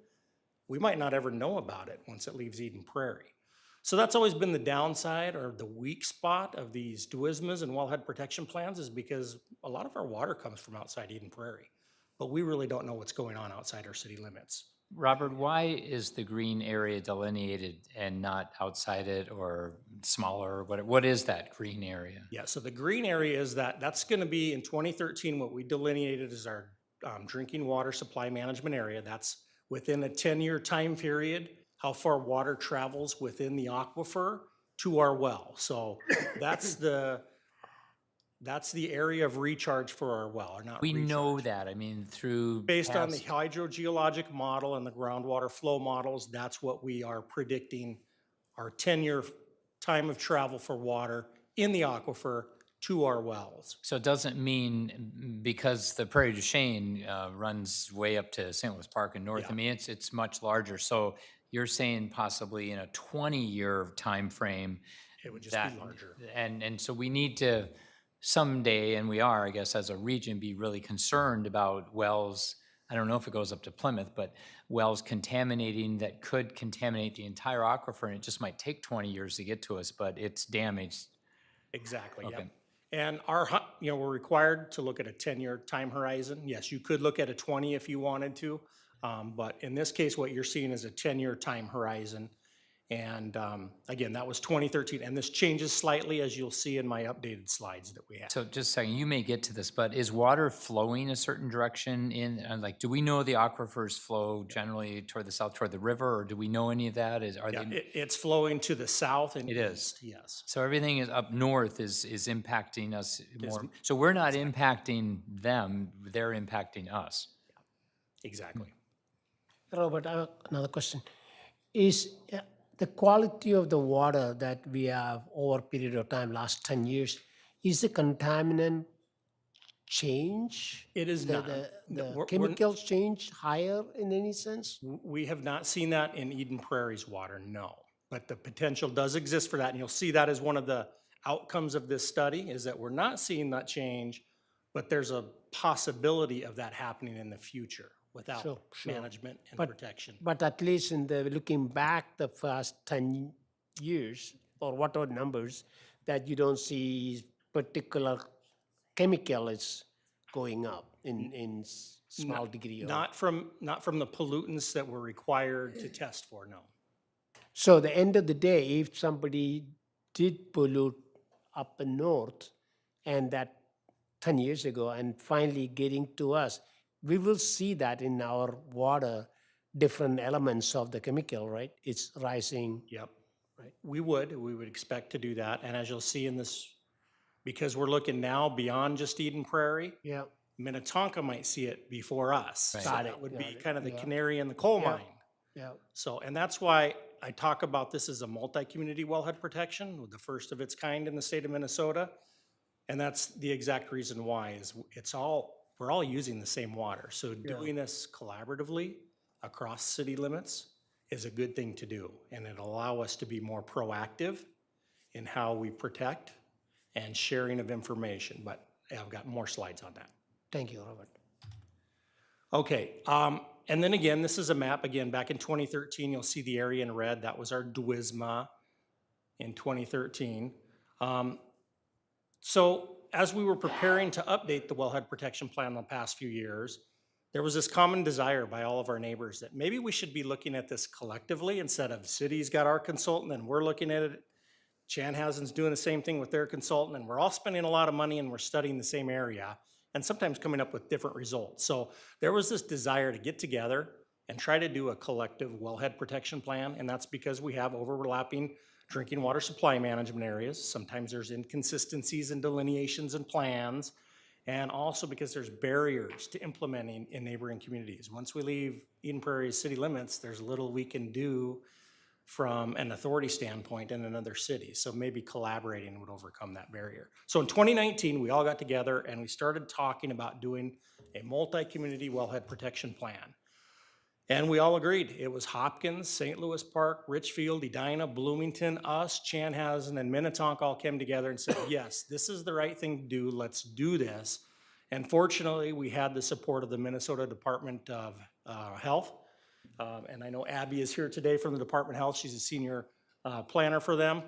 we might not ever know about it once it leaves Eden Prairie. So that's always been the downside or the weak spot of these DWISMAs and wellhead protection plans, is because a lot of our water comes from outside Eden Prairie, but we really don't know what's going on outside our city limits. Robert, why is the green area delineated and not outside it or smaller? What is that green area? Yeah, so the green area is that's going to be in 2013, what we delineated as our drinking water supply management area. That's within a 10-year time period, how far water travels within the aquifer to our well. So that's the area of recharge for our well, or not We recharge. know that, I mean, through. Based on the past- hydrogeologic model and the groundwater flow models, that's what we are predicting our 10-year time of travel for water in the aquifer to our wells. So it doesn't mean, because the Prairie du Chien runs way up to St. Louis Park and north, I Yeah. mean, it's much larger. So you're saying possibly in a 20-year time frame. It would just that, be larger. And so we need to someday, and we are, I guess, as a region, be really concerned about wells. I don't know if it goes up to Plymouth, but wells contaminating that could contaminate the entire aquifer, and it just might take 20 years to get to us, but it's damaged. Exactly, Okay. yep. And we're required to look at a 10-year time horizon. Yes, you could look at a 20 if you wanted to, but in this case, what you're seeing is a 10-year time horizon. And again, that was 2013, and this changes slightly, as you'll see in my updated slides that we have. So just a second, you may get to this, but is water flowing a certain direction like, do we know the aquifers flow generally toward the south, toward the river, or do we know any of that? Are Yeah, they? it's flowing to the south and It is. east, yes. So everything is up north is impacting us more. So we're not impacting them, they're impacting us. Exactly. Robert, I have another question. Is the quality of the water that we have over a period of time, last 10 years, is the contaminant change? It is The- not. The, No, the we're- chemicals change higher in any sense? We have not seen that in Eden Prairie's water, no. But the potential does exist for that, and you'll see that as one of the outcomes of this study, is that we're not seeing that change, but there's a possibility of that happening in the future without Sure, sure. management and But- protection. But at least in the, looking back the first 10 years, or whatever numbers, that you don't see particular chemical is going up in small degree. Not from the pollutants that we're required to test for, no. So at the end of the day, if somebody did pollute up in north, and that 10 years ago, and finally getting to us, we will see that in our water, different elements of the chemical, right? It's rising. Yep. Right. We would expect to do that. And as you'll see in this, because we're looking now beyond just Eden Prairie, Yeah. Minnetonka might see it before us. So Got that it, would got be it, kind of the yeah. canary in the coal Yeah. mine. Yeah. So, and that's why I talk about this as a multi-community wellhead protection, the first of its kind in the state of Minnesota. And that's the exact reason why is we're all using the same water. So doing this collaboratively across city limits is a good thing to do. And it'll allow us to be more proactive in how we protect and sharing of information. But I've got more slides on that. Thank you, Robert. Okay, and then again, this is a map, again, back in 2013, you'll see the area in red, that was our DWISMA in 2013. So as we were preparing to update the wellhead protection plan the past few years, there was this common desire by all of our neighbors that maybe we should be looking at this collectively instead of city's got our consultant and we're looking at it. Chanhasen's doing the same thing with their consultant and we're all spending a lot of money and we're studying the same area and sometimes coming up with different results. So there was this desire to get together and try to do a collective wellhead protection plan, and that's because we have overlapping drinking water supply management areas. Sometimes there's inconsistencies in delineations and plans, and also because there's barriers to implementing in neighboring communities. Once we leave Eden Prairie city limits, there's little we can do from an authority standpoint in another city. So maybe collaborating would overcome that barrier. So in 2019, we all got together and we started talking about doing a multi-community wellhead protection plan. And we all agreed. It was Hopkins, St. Louis Park, Richfield, Edina, Bloomington, us, Chanhasen, and Minnetonka all came together and said, yes, this is the right thing to do. Let's do this. And fortunately, we had the support of the Minnesota Department of Health. And I know Abby is here today from the Department of Health. She's a senior planner for them.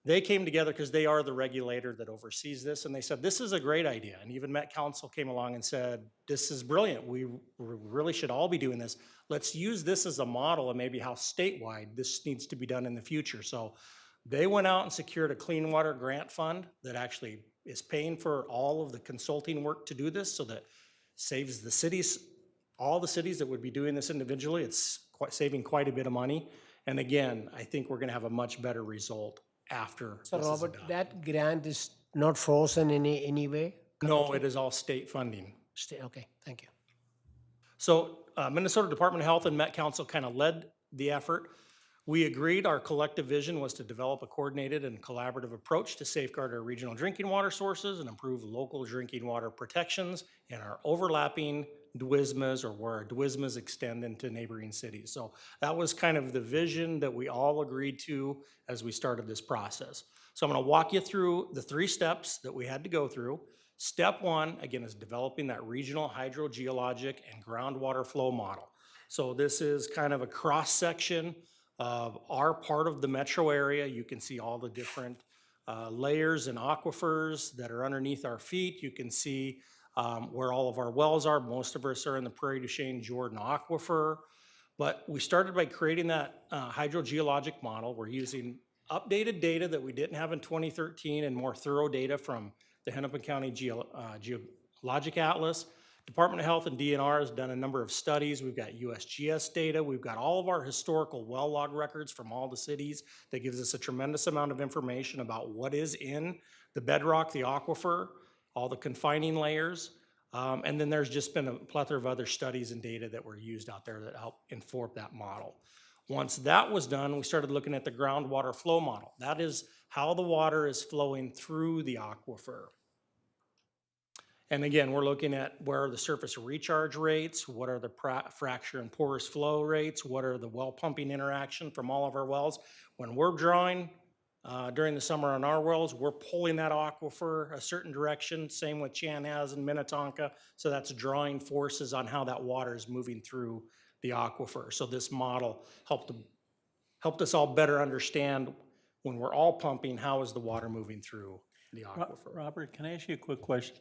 They came together because they are the regulator that oversees this, and they said, this is a great idea. And even Met Council came along and said, this is brilliant. We really should all be doing this. Let's use this as a model and maybe how statewide this needs to be done in the future. So they went out and secured a clean water grant fund that actually is paying for all of the consulting work to do this, so that saves the cities, all the cities that would be doing this individually. It's saving quite a bit of money. And again, I think we're gonna have a much better result after So this is Robert, adopted. that grant is not frozen in any way? No, it is all state funding. Okay, thank you. So Minnesota Department of Health and Met Council kind of led the effort. We agreed our collective vision was to develop a coordinated and collaborative approach to safeguard our regional drinking water sources and improve local drinking water protections in our overlapping DWISMAs, or where our DWISMAs extend into neighboring cities. So that was kind of the vision that we all agreed to as we started this process. So I'm going to walk you through the 3 steps that we had to go through. Step 1, again, is developing that regional hydrogeologic and groundwater flow model. So this is kind of a cross-section of our part of the metro area. You can see all the different layers and aquifers that are underneath our feet. You can see where all of our wells are. Most of us are in the Prairie du Chien Jordan Aquifer. But we started by creating that hydrogeologic model. We're using updated data that we didn't have in 2013 and more thorough data from the Hennepin County Geologic Atlas. Department of Health and DNR has done a number of studies. We've got USGS data. We've got all of our historical well log records from all the cities that gives us a tremendous amount of information about what is in the bedrock, the aquifer, all the confining layers. And then there's just been a plethora of other studies and data that were used out there that help inform that model. Once that was done, we started looking at the groundwater flow model. That is how the water is flowing through the aquifer. And again, we're looking at where are the surface recharge rates, what are the fracture and porous flow rates, what are the well pumping interaction from all of our wells. When we're drawing during the summer on our wells, we're pulling that aquifer a certain direction, same with Chanhasen, Minnetonka, so that's drawing forces on how that water is moving through the aquifer. So this model helped us all better understand when we're all pumping, how is the water moving through the aquifer. Robert, can I ask you a quick question?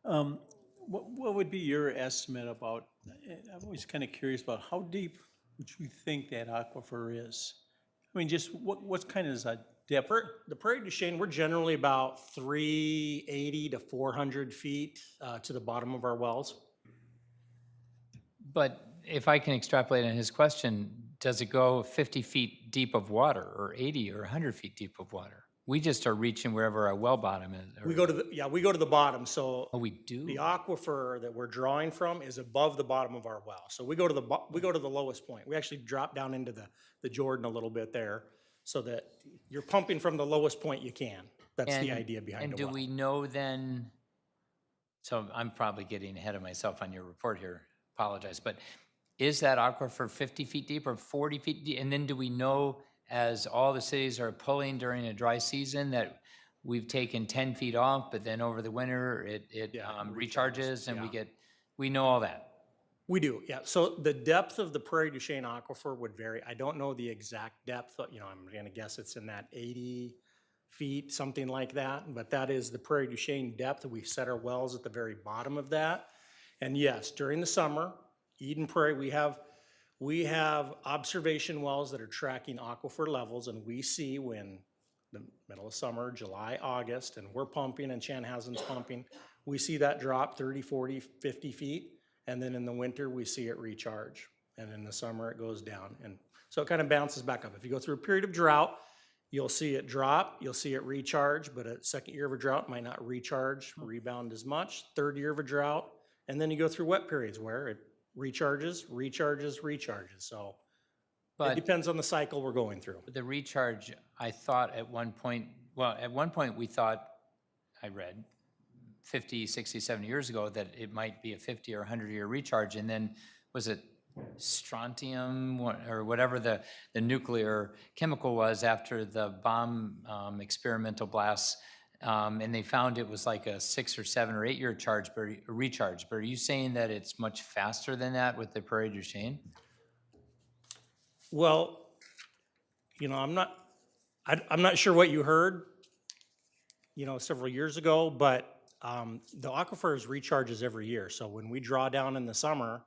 What would be your estimate about, I'm always kind of curious about how deep would you think that aquifer is? I mean, just what kind of is that depth? The Prairie du Chien, we're generally about 380 to 400 feet to the bottom of our wells. But if I can extrapolate on his question, does it go 50 feet deep of water or 80 or 100 feet deep of water? We just are reaching wherever our well bottom is. We go to the, we go to the bottom, so Oh, we do? the aquifer that we're drawing from is above the bottom of our well. So we go to the, we go to the lowest point. We actually drop down into the Jordan a little bit there, so that you're pumping from the lowest point you can. That's the And- idea behind And the do well. we know then, so I'm probably getting ahead of myself on your report here, apologize, but is that aquifer 50 feet deep or 40 feet deep? And then do we know, as all the cities are pulling during a dry season, that we've taken 10 feet off, but then over the winter, it recharges and we know all that? We do, yeah. So the depth of the Prairie du Chien aquifer would vary. I don't know the exact depth, I'm gonna guess it's in that 80 feet, something like that. But that is the Prairie du Chien depth. We set our wells at the very bottom of that. And yes, during the summer, Eden Prairie, we have observation wells that are tracking aquifer levels, and we see when the middle of summer, July, August, and we're pumping and Chanhasen's pumping, we see that drop 30, 40, 50 feet. And then in the winter, we see it recharge. And in the summer, it goes down. And so it kind of bounces back up. If you go through a period of drought, you'll see it drop, you'll see it recharge, but a second year of a drought might not recharge, rebound as much. Third year of a drought, and then you go through wet periods where it recharges. So it But depends on the cycle we're going through. the recharge, I thought at one point we thought, I read, 50, 60, 70 years ago, that it might be a 50 or 100-year recharge, and then was it strontium or whatever the nuclear chemical was after the bomb experimental blasts, and they found it was like a 6 or 7 or 8 year recharge. But are you saying that it's much faster than that with the Prairie du Chien? Well, I'm not sure what you heard, several years ago, but the aquifer recharges every year. So when we draw down in the summer,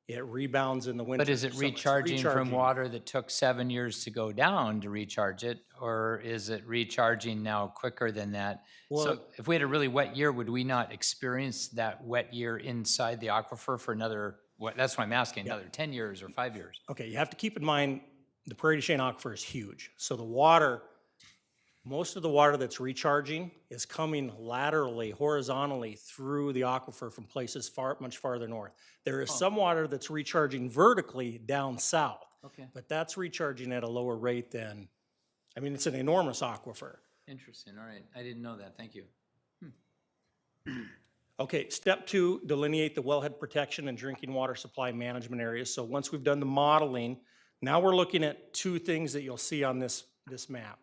it rebounds in the winter. But is it So it's recharging from recharging. water that took 7 years to go down to recharge it, or is it recharging now quicker than that? So Well- if we had a really wet year, would we not experience that wet year inside the aquifer for another, that's why I'm asking, another 10 years or 5 years? Okay, you have to keep in mind, the Prairie du Chien aquifer is huge. So the water, most of the water that's recharging is coming laterally, horizontally through the aquifer from places much farther north. There is some water that's recharging vertically down south, Okay, but that's recharging at a lower rate than, it's an enormous aquifer. interesting, all right. I didn't know that, thank you. Okay, step 2, delineate the wellhead protection and drinking water supply management areas. So once we've done the modeling, now we're looking at 2 things that you'll see on this map.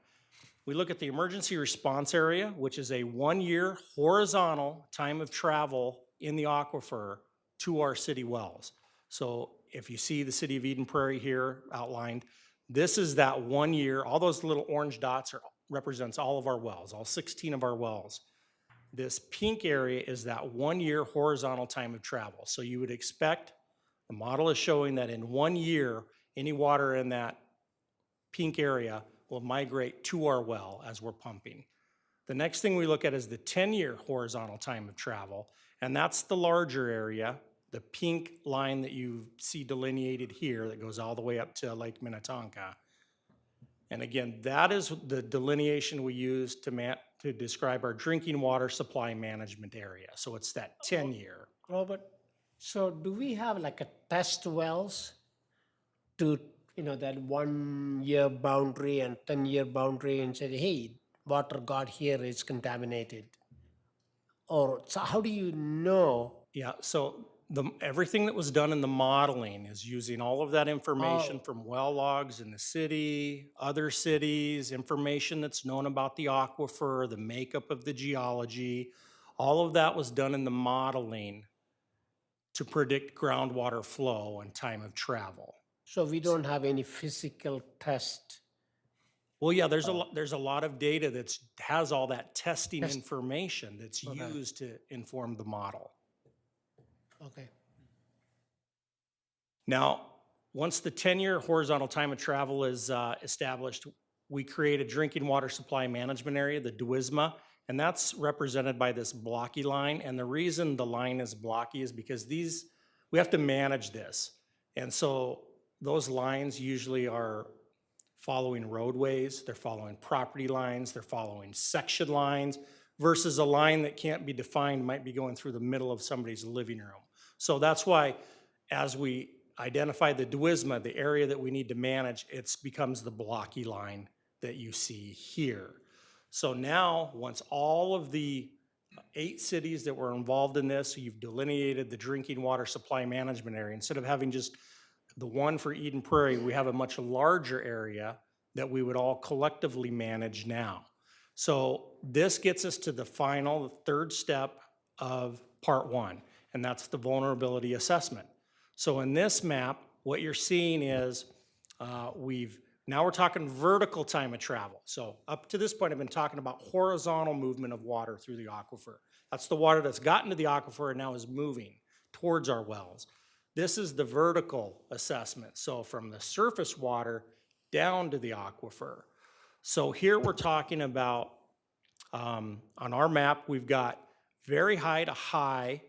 We look at the emergency response area, which is a 1-year horizontal time of travel in the aquifer to our city wells. So if you see the city of Eden Prairie here outlined, this is that 1 year, all those little orange dots represents all of our wells, all 16 of our wells. This pink area is that 1 year horizontal time of travel. So you would expect, the model is showing that in 1 year, any water in that pink area will migrate to our well as we're pumping. The next thing we look at is the 10-year horizontal time of travel, and that's the larger area, the pink line that you see delineated here that goes all the way up to Lake Minnetonka. And again, that is the delineation we use to describe our drinking water supply management area. So it's that 10-year. Robert, so do we have like a test wells to, that 1 year boundary and 10-year boundary and say, hey, water got here is contaminated? Or so how do you know? Yeah, so everything that was done in the modeling is using all of that information from well logs in the city, other cities, information that's known about the aquifer, the makeup of the geology. All of that was done in the modeling to predict groundwater flow and time of travel. So we don't have any physical test. Well, yeah, there's a lot of data that has all that testing information that's used to inform the model. Okay. Now, once the 10-year horizontal time of travel is established, we create a drinking water supply management area, the DWISMA, and that's represented by this blocky line. And the reason the line is blocky is because we have to manage this. And so those lines usually are following roadways, they're following property lines, they're following section lines, versus a line that can't be defined might be going through the middle of somebody's living room. So that's why, as we identify the DWISMA, the area that we need to manage, it becomes the blocky line that you see here. So now, once all of the 8 cities that were involved in this, you've delineated the drinking water supply management area. Instead of having just the one for Eden Prairie, we have a much larger area that we would all collectively manage now. So this gets us to the final, the third step of part 1, and that's the vulnerability assessment. So in this map, what you're seeing is now we're talking vertical time of travel. So up to this point, I've been talking about horizontal movement of water through the aquifer. That's the water that's gotten to the aquifer and now is moving towards our wells. This is the vertical assessment. So from the surface water down to the aquifer. So here we're talking about, on our map, we've got very high to high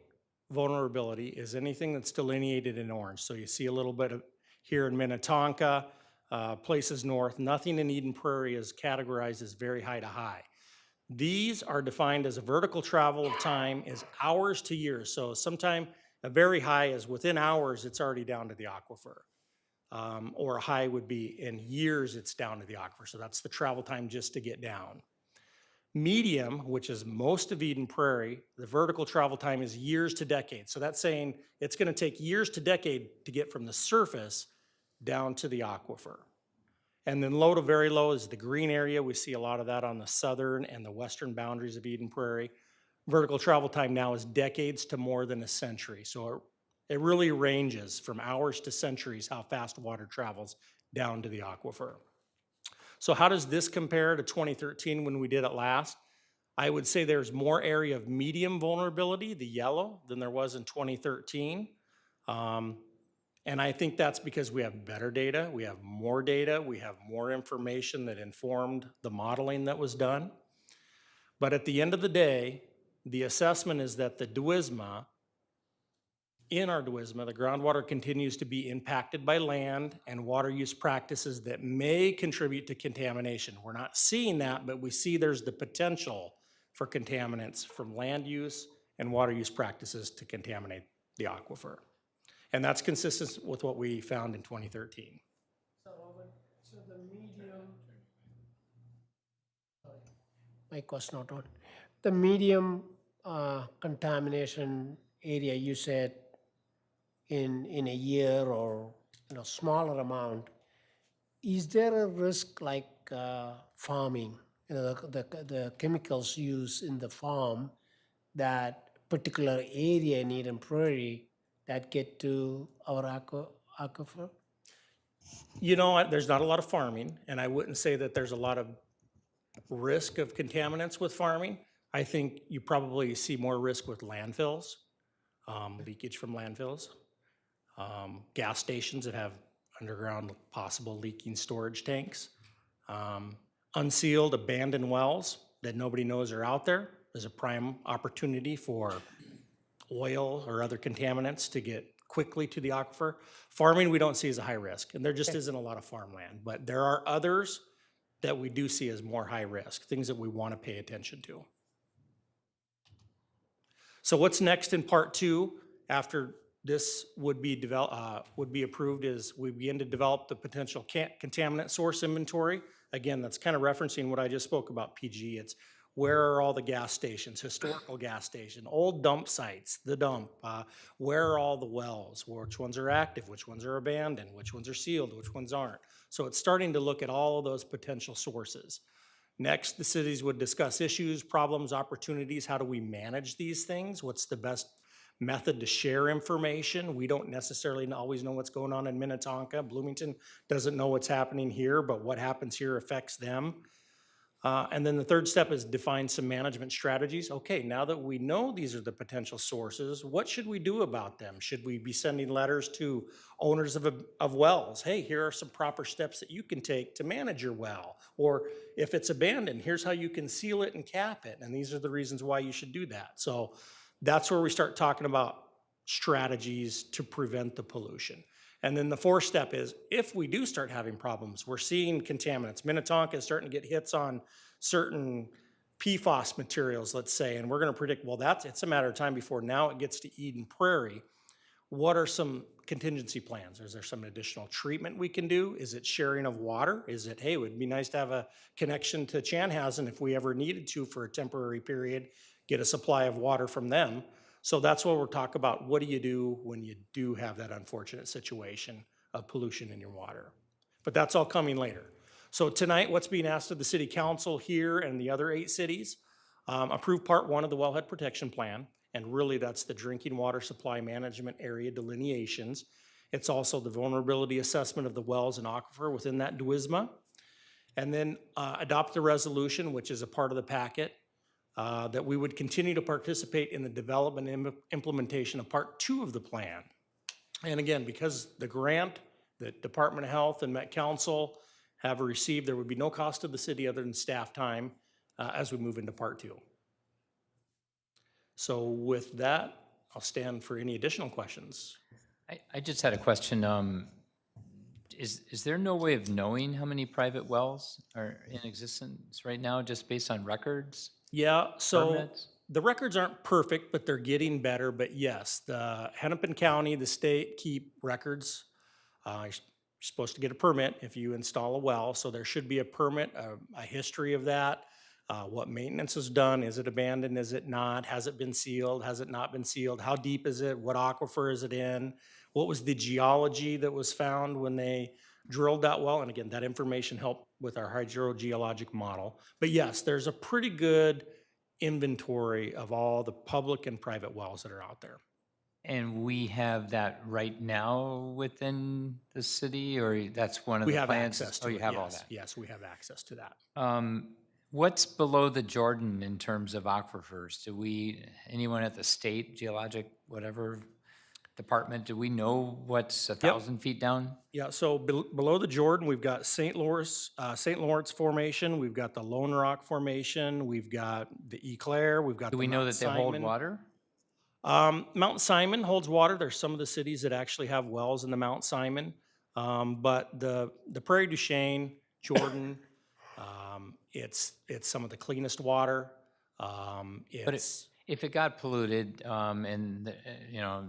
vulnerability is anything that's delineated in orange. So you see a little bit of here in Minnetonka, places north. Nothing in Eden Prairie is categorized as very high to high. These are defined as a vertical travel of time is hours to years. So sometime a very high is within hours, it's already down to the aquifer. Or a high would be in years, it's down to the aquifer. So that's the travel time just to get down. Medium, which is most of Eden Prairie, the vertical travel time is years to decades. So that's saying it's going to take years to decade to get from the surface down to the aquifer. And then low to very low is the green area. We see a lot of that on the southern and the western boundaries of Eden Prairie. Vertical travel time now is decades to more than a century. So it really ranges from hours to centuries how fast water travels down to the aquifer. So how does this compare to 2013 when we did it last? I would say there's more area of medium vulnerability, the yellow, than there was in 2013. And I think that's because we have better data, we have more information that informed the modeling that was done. But at the end of the day, the assessment is that the DWISMA, in our DWISMA, the groundwater continues to be impacted by land and water use practices that may contribute to contamination. We're not seeing that, but we see there's the potential for contaminants from land use and water use practices to contaminate the aquifer. And that's consistent with what we found in 2013. So the medium, sorry, mic was not on. The medium contamination area, you said in a year or smaller amount, is there a risk like farming, the chemicals used in the farm, that particular area in Eden Prairie that get to our aquifer? There's not a lot of farming, and I wouldn't say that there's a lot of risk of contaminants with farming. I think you probably see more risk with landfills, leakage from landfills, gas stations that have underground possible leaking storage tanks, unsealed abandoned wells that nobody knows are out there. There's a prime opportunity for oil or other contaminants to get quickly to the aquifer. Farming we don't see as a high risk, and there just isn't a lot of farmland, but there are others that we do see as more high risk, things that we want to pay attention to. So what's next in part 2 after this would be approved is we begin to develop the potential contaminant source inventory. Again, that's kind of referencing what I just spoke about, PG. It's where are all the gas stations, historical gas station, old dump sites, the dump, where are all the wells, which ones are active, which ones are abandoned, which ones are sealed, which ones aren't. So it's starting to look at all of those potential sources. Next, the cities would discuss issues, problems, opportunities. How do we manage these things? What's the best method to share information? We don't necessarily always know what's going on in Minnetonka. Bloomington doesn't know what's happening here, but what happens here affects them. And then the third step is define some management strategies. Okay, now that we know these are the potential sources, what should we do about them? Should we be sending letters to owners of wells? Hey, here are some proper steps that you can take to manage your well. Or if it's abandoned, here's how you can seal it and cap it. And these are the reasons why you should do that. So that's where we start talking about strategies to prevent the pollution. And then the fourth step is, if we do start having problems, we're seeing contaminants. Minnetonka is starting to get hits on certain PFAS materials, let's say, and we're gonna predict, well, it's a matter of time before now it gets to Eden Prairie. What are some contingency plans? Is there some additional treatment we can do? Is it sharing of water? Is it, hey, it would be nice to have a connection to Chanhassen if we ever needed to for a temporary period, get a supply of water from them? So that's what we're talking about. What do you do when you do have that unfortunate situation of pollution in your water? But that's all coming later. So tonight, what's being asked of the city council here and the other 8 cities? Approve part 1 of the Wellhead Protection Plan. And really, that's the drinking water supply management area delineations. It's also the vulnerability assessment of the wells and aquifer within that DWISMA. And then adopt the resolution, which is a part of the packet, that we would continue to participate in the development and implementation of part 2 of the plan. And again, because the grant that Department of Health and Met Council have received, there would be no cost to the city other than staff time as we move into part 2. So with that, I'll stand for any additional questions. I just had a question. Is there no way of knowing how many private wells are in existence right now, just based on records? Yeah, so Permits? the records aren't perfect, but they're getting better. But yes, the Hennepin County, the state keep records. You're supposed to get a permit if you install a well, so there should be a permit, a history of that. What maintenance is done, is it abandoned, is it not, has it been sealed, has it not been sealed, how deep is it, what aquifer is it in, what was the geology that was found when they drilled that well, and again, that information helped with our hydrogeologic model. But yes, there's a pretty good inventory of all the public and private wells that are out there. And we have that right now within the city, or that's one of We the have plans? access to Oh, it, you have all yes. that? Yes, we have access to that. What's below the Jordan in terms of aquifers? Do we, anyone at the state geologic, whatever department, do we know what's 1,000 feet down? Yeah, so below the Jordan, we've got St. Lawrence Formation, we've got the Lone Rock Formation, we've got the Eau Claire, we've got Do the we know Mount that they hold Simon. water? Mount Simon holds water. There's some of the cities that actually have wells in the Mount Simon. But the Prairie du Chien, Jordan, it's some of the cleanest water. It's, If it got polluted, and, you know,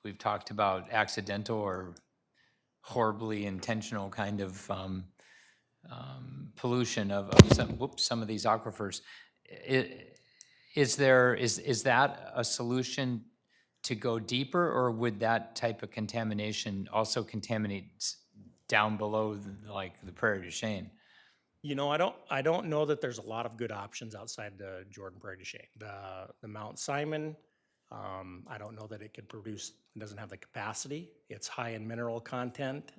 we've talked about accidental or horribly intentional kind of pollution of some of these aquifers. Is that a solution to go deeper, or would that type of contamination also contaminate down below, like the Prairie du Chien? you know, I don't know that there's a lot of good options outside the Jordan Prairie du Chien. The Mount Simon, I don't know that it could produce, it doesn't have the capacity. It's high in mineral content.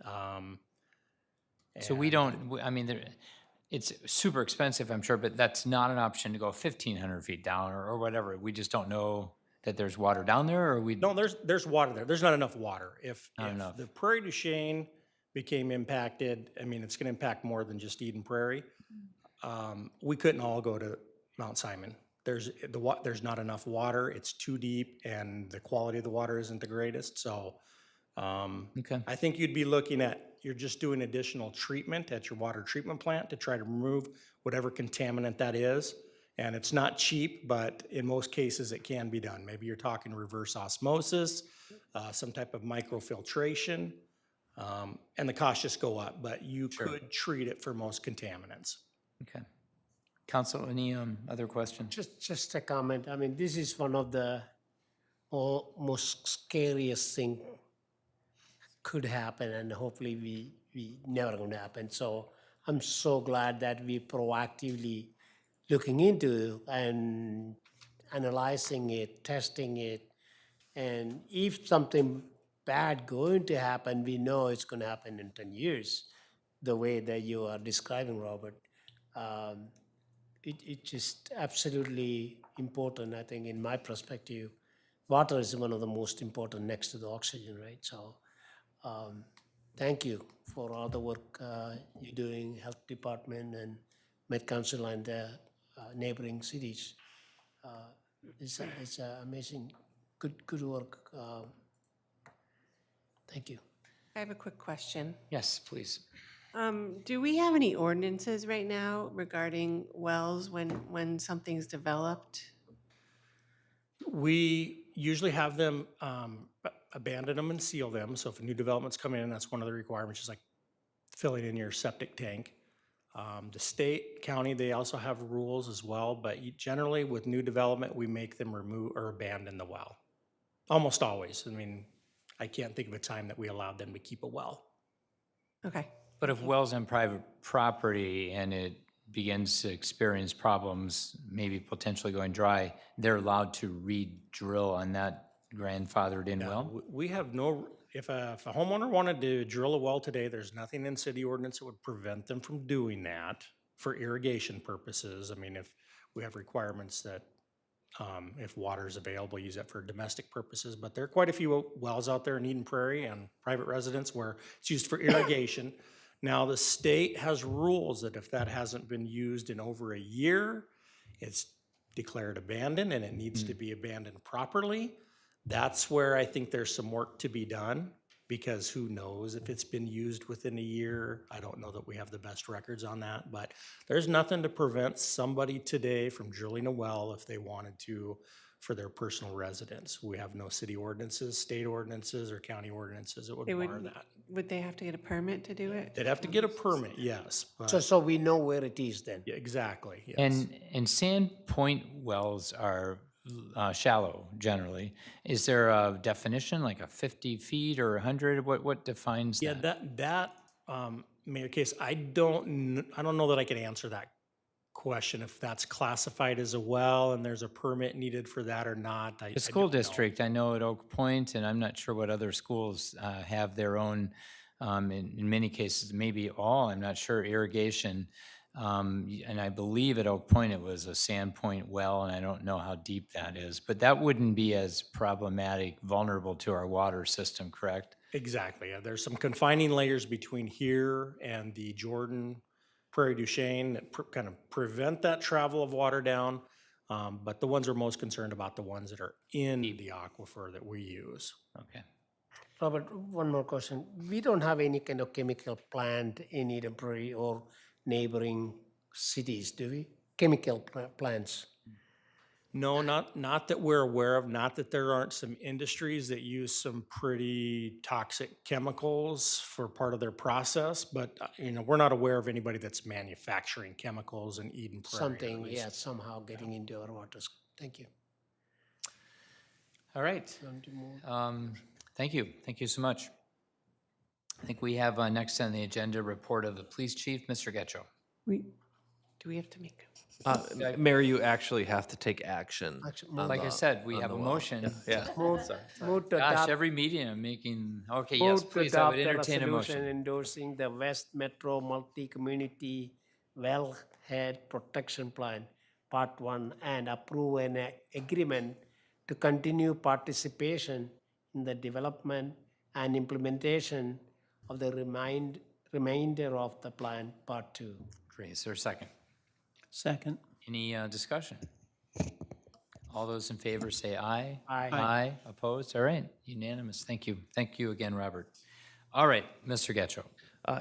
So we don't, I mean, it's super expensive, I'm sure, but that's not an option to go 1,500 feet down or whatever. We just don't know that there's water down there, or we? No, there's water there. There's not enough water. If enough. the Prairie du Chien became impacted, I mean, it's gonna impact more than just Eden Prairie. We couldn't all go to Mount Simon. There's not enough water, it's too deep, and the quality of the water isn't the greatest, so. Okay. I think you'd be looking at, you're just doing additional treatment at your water treatment plant to try to remove whatever contaminant that is. And it's not cheap, but in most cases it can be done. Maybe you're talking reverse osmosis, some type of microfiltration, and the costs just go up, but you could treat it for most contaminants. Okay. Council, any other questions? Just a comment. I mean, this is one of the most scariest thing could happen, and hopefully we never going to happen. So I'm so glad that we proactively looking into and analyzing it, testing it, and if something bad going to happen, we know it's going to happen in 10 years, the way that you are describing, Robert. It's just absolutely important, I think, in my perspective. Water is one of the most important next to the oxygen, right? So thank you for all the work you're doing, Health Department and Met Council and the neighboring cities. It's amazing good work. Thank you. I have a quick question. Yes, please. Do we have any ordinances right now regarding wells when something's developed? We usually have them abandon them and seal them. So if a new development's coming in, that's one of the requirements, just like filling in your septic tank. The state, county, they also have rules as well, but generally with new development, we make them remove or abandon the well. Almost always. I mean, I can't think of a time that we allowed them to keep a well. Okay. But if well's on private property and it begins to experience problems, maybe potentially going dry, they're allowed to re-drill on that grandfathered-in well? We have no, if a homeowner wanted to drill a well today, there's nothing in city ordinance that would prevent them from doing that for irrigation purposes. I mean, if we have requirements that if water is available, use it for domestic purposes. But there are quite a few wells out there in Eden Prairie and private residents where it's used for irrigation. Now, the state has rules that if that hasn't been used in over a year, it's declared abandoned and it needs to be abandoned properly. That's where I think there's some work to be done, because who knows if it's been used within a year. I don't know that we have the best records on that, but there's nothing to prevent somebody today from drilling a well if they wanted to for their personal residence. We have no city ordinances, state ordinances, or county ordinances that would bar that. Would they have to get a permit to do it? They'd have to get a permit, yes, but So we know where it is then. yeah, exactly, yes. And sand point wells are shallow generally. Is there a definition, like a 50 feet or 100? What defines Yeah, that? Mayor Case, I don't know that I could answer that question, if that's classified as a well and there's a permit needed for that or not. The school district, I know at Oak Point, and I'm not sure what other schools have their own, in many cases, maybe all, I'm not sure, irrigation. And I believe at Oak Point it was a sand point well, and I don't know how deep that is. But that wouldn't be as problematic, vulnerable to our water system, correct? Exactly. Yeah, there's some confining layers between here and the Jordan Prairie du Chien that kind of prevent that travel of water down. But the ones we're most concerned about, the ones that are in the aquifer that we use. Okay. Robert, one more question. We don't have any kind of chemical plant in Eden Prairie or neighboring cities, do we? Chemical plants? No, not that we're aware of, not that there aren't some industries that use some pretty toxic chemicals for part of their process, but, we're not aware of anybody that's manufacturing chemicals in Eden Prairie. at Something, least. yeah, somehow getting into our waters. Thank you. All right. Thank you. Thank you so much. I think we have next on the agenda report of the police chief, Mr. Getchell. Do we have to make? Mayor, you actually have to take action. Like I said, we have a motion. Yeah. Move to Gosh, adopt, every meeting I'm making, okay, yes, move to please, I would adopt a entertain a resolution motion. endorsing the West Metro Multi-Community Wellhead Protection Plan, Part 1, and approve an agreement to continue participation in the development and implementation of the remainder of the plan, Part 2. Great, is there a second? Second. Any discussion? All those in favor say aye. Aye. Aye, opposed? All right, unanimous, thank you. Thank you again, Robert. All right, Mr. Getchell.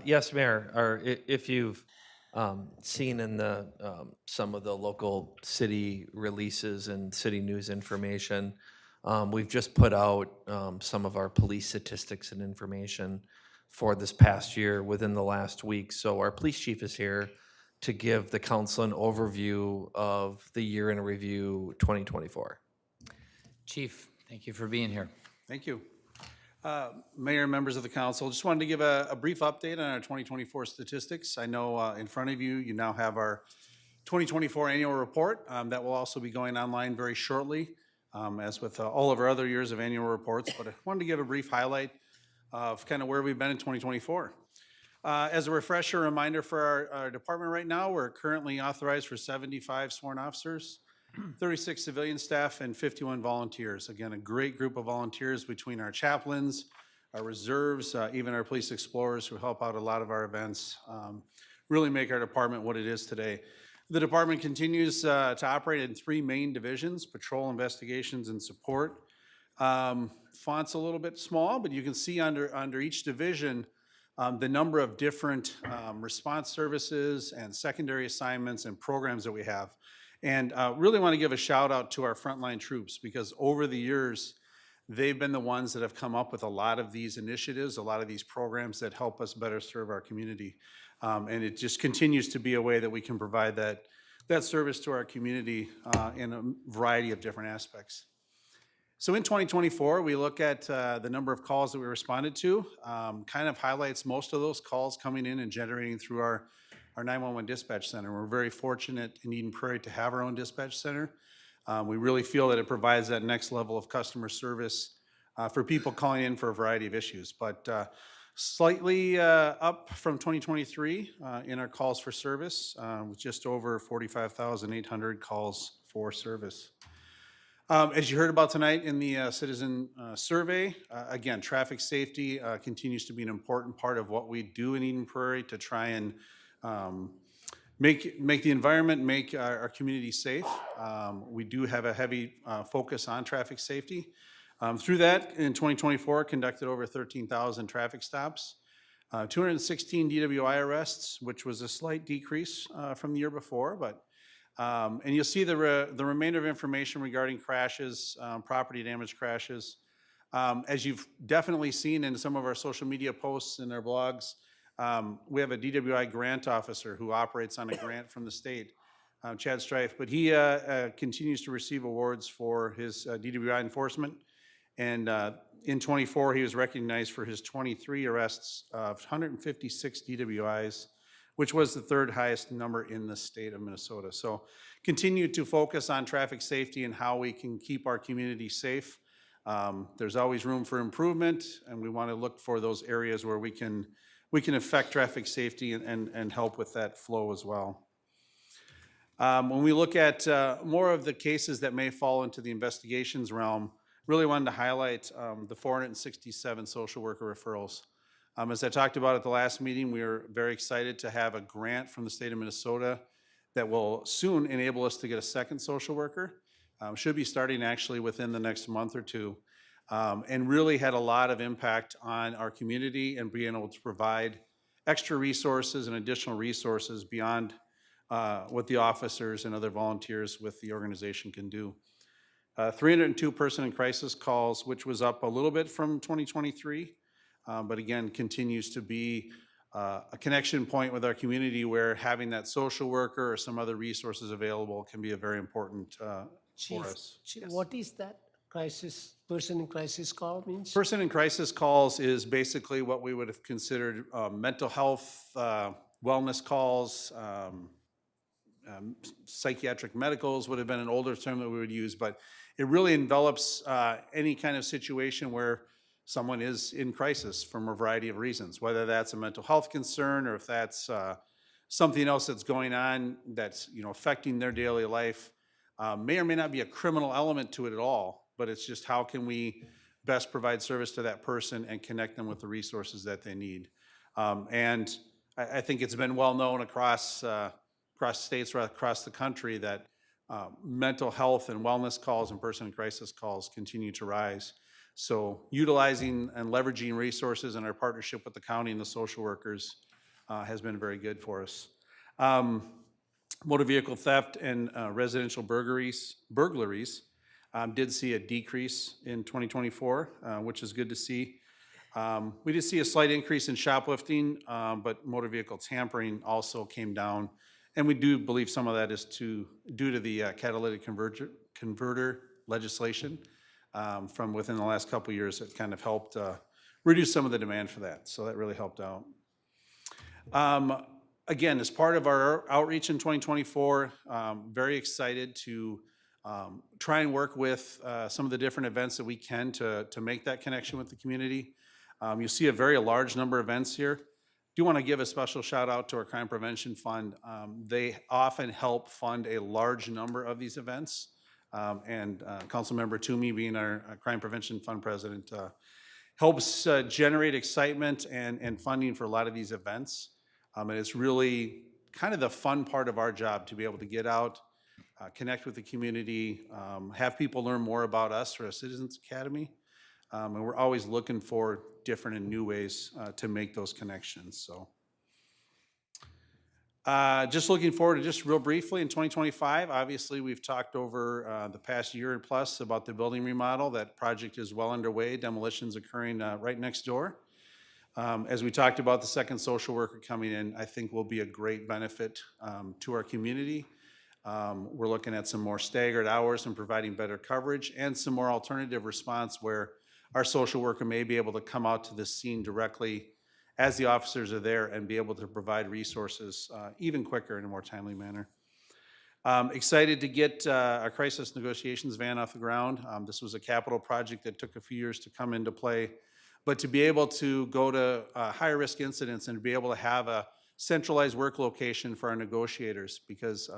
Yes, Mayor, or if you've seen in the, some of the local city releases and city news information, we've just put out some of our police statistics and information for this past year within the last week. So our police chief is here to give the council an overview of the year in review 2024. Chief, thank you for being here. Thank you. Mayor and members of the council, just wanted to give a brief update on our 2024 statistics. I know in front of you, you now have our 2024 annual report that will also be going online very shortly, as with all of our other years of annual reports. But I wanted to give a brief highlight of kind of where we've been in 2024. As a refresher reminder for our department right now, we're currently authorized for 75 sworn officers, 36 civilian staff, and 51 volunteers. Again, a great group of volunteers between our chaplains, our reserves, even our police explorers who help out a lot of our events, really make our department what it is today. The department continues to operate in 3 main divisions: patrol, investigations, and support. Font's a little bit small, but you can see under each division, the number of different response services and secondary assignments and programs that we have. And really want to give a shout out to our frontline troops, because over the years, they've been the ones that have come up with a lot of these initiatives, a lot of these programs that help us better serve our community. And it just continues to be a way that we can provide that service to our community in a variety of different aspects. So in 2024, we look at the number of calls that we responded to, kind of highlights most of those calls coming in and generating through our 911 dispatch center. We're very fortunate in Eden Prairie to have our own dispatch center. We really feel that it provides that next level of customer service for people calling in for a variety of issues. But slightly up from 2023 in our calls for service, with just over 45,800 calls for service. As you heard about tonight in the citizen survey, again, traffic safety continues to be an important part of what we do in Eden Prairie to try and make the environment, make our community safe. We do have a heavy focus on traffic safety. Through that, in 2024, conducted over 13,000 traffic stops, 216 DWI arrests, which was a slight decrease from the year before, but and you'll see the remainder of information regarding crashes, property damage crashes. As you've definitely seen in some of our social media posts and our blogs, we have a DWI grant officer who operates on a grant from the state, Chad Strife, but he continues to receive awards for his DWI enforcement. And in 24, he was recognized for his 23 arrests of 156 DWIs, which was the third highest number in the state of Minnesota. So continue to focus on traffic safety and how we can keep our community safe. There's always room for improvement, and we want to look for those areas where we can affect traffic safety and help with that flow as well. When we look at more of the cases that may fall into the investigations realm, really wanted to highlight the 467 social worker referrals. As I talked about at the last meeting, we are very excited to have a grant from the state of Minnesota that will soon enable us to get a second social worker. Should be starting actually within the next month or two, and really had a lot of impact on our community and being able to provide extra resources and additional resources beyond what the officers and other volunteers with the organization can do. 302 person in crisis calls, which was up a little bit from 2023. But again, continues to be a connection point with our community where having that social worker or some other resources available can be a very important for us. Chief, what is that person in crisis call means? Person in crisis calls is basically what we would have considered mental health, wellness calls, psychiatric medicals would have been an older term that we would use, but it really envelops any kind of situation where someone is in crisis from a variety of reasons, whether that's a mental health concern or if that's something else that's going on that's affecting their daily life. May or may not be a criminal element to it at all, but it's just how can we best provide service to that person and connect them with the resources that they need. And I think it's been well known across states or across the country that mental health and wellness calls and person in crisis calls continue to rise. So utilizing and leveraging resources in our partnership with the county and the social workers has been very good for us. Motor vehicle theft and residential burglaries did see a decrease in 2024, which is good to see. We did see a slight increase in shoplifting, but motor vehicle tampering also came down. And we do believe some of that is due to the catalytic converter legislation. From within the last couple of years, it kind of helped reduce some of the demand for that. So that really helped out. Again, as part of our outreach in 2024, very excited to try and work with some of the different events that we can to make that connection with the community. You'll see a very large number of events here. Do want to give a special shout out to our Crime Prevention Fund. They often help fund a large number of these events. And Councilmember Toomey, being our Crime Prevention Fund president, helps generate excitement and funding for a lot of these events. And it's really kind of the fun part of our job to be able to get out, connect with the community, have people learn more about us through our Citizens Academy. And we're always looking for different and new ways to make those connections, so. Just looking forward to just real briefly in 2025, obviously, we've talked over the past year and plus about the building remodel. That project is well underway. Demolition's occurring right next door. As we talked about, the second social worker coming in, I think will be a great benefit to our community. We're looking at some more staggered hours and providing better coverage and some more alternative response where our social worker may be able to come out to the scene directly as the officers are there and be able to provide resources even quicker in a more timely manner. Excited to get our crisis negotiations van off the ground. This was a capital project that took a few years to come into play, but to be able to go to higher risk incidents and to be able to have a centralized work location for our negotiators, because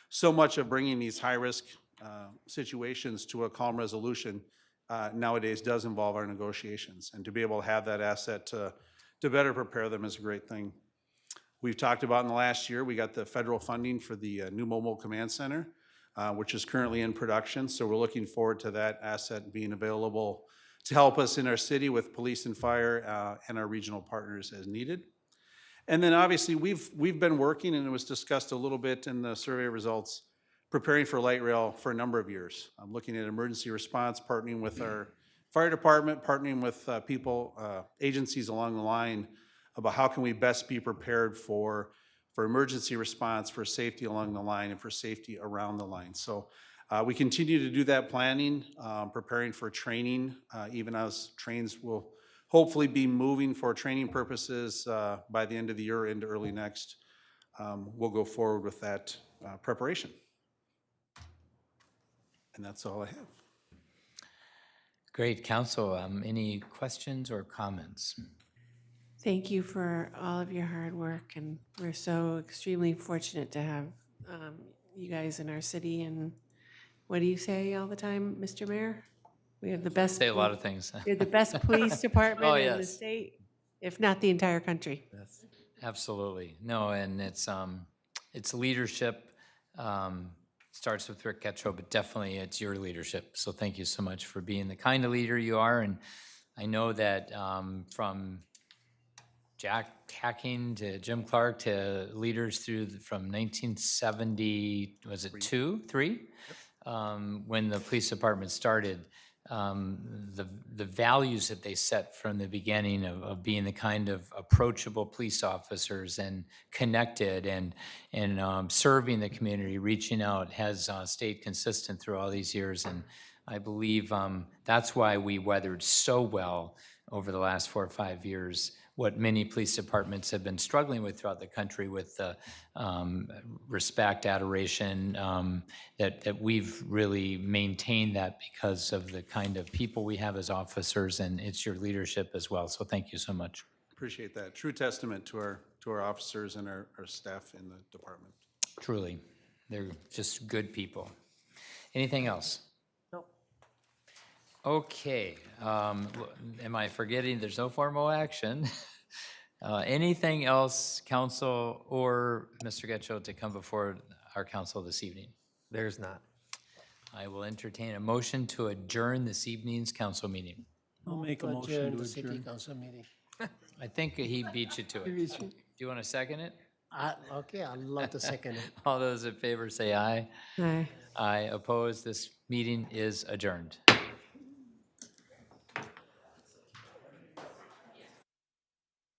so much of bringing these high risk situations to a calm resolution nowadays does involve our negotiations, and to be able to have that asset to better prepare them is a great thing. We've talked about in the last year, we got the federal funding for the new mobile command center, which is currently in production. So we're looking forward to that asset being available to help us in our city with police and fire and our regional partners as needed. And then obviously we've been working, and it was discussed a little bit in the survey results, preparing for light rail for a number of years. I'm looking at emergency response, partnering with our fire department, partnering with agencies along the line about how can we best be prepared for emergency response, for safety along the line, and for safety around the line. So we continue to do that planning, preparing for training, even as trains will hopefully be moving for training purposes by the end of the year into early next. We'll go forward with that preparation. And that's all I have. Great, Council. Any questions or comments? Thank you for all of your hard work, and we're so extremely fortunate to have you guys in our city. And what do you say all the time, Mr. Mayor? We have the best. Say a lot of things. We have the best police department Oh, in the yes. state, if not the entire country. Absolutely. No, and it's leadership. Starts with Rick Getchell, but definitely it's your leadership. So thank you so much for being the kind of leader you are. And I know that from Jack Hacking to Jim Clark to leaders from 1970, was it 3? When the police department started, the values that they set from the beginning of being the kind of approachable police officers and connected and serving the community, reaching out, has stayed consistent through all these years. And I believe that's why we weathered so well over the last 4 or 5 years what many police departments have been struggling with throughout the country, with the respect, adoration, that we've really maintained that because of the kind of people we have as officers, and it's your leadership as well. So thank you so much. Appreciate that. True testament to our officers and our staff in the department. Truly, they're just good people. Anything else? Okay, am I forgetting there's no formal action? Anything else, council or Mr. Getchell, to come before our council this evening? There's not. I will entertain a motion to adjourn this evening's council meeting. I'll make a To motion to the city adjourn. council meeting. I think he beat you to it. Do you want to second it? Okay, I'd love to second it. All those in favor say aye. Aye. Aye, opposed. This meeting is adjourned.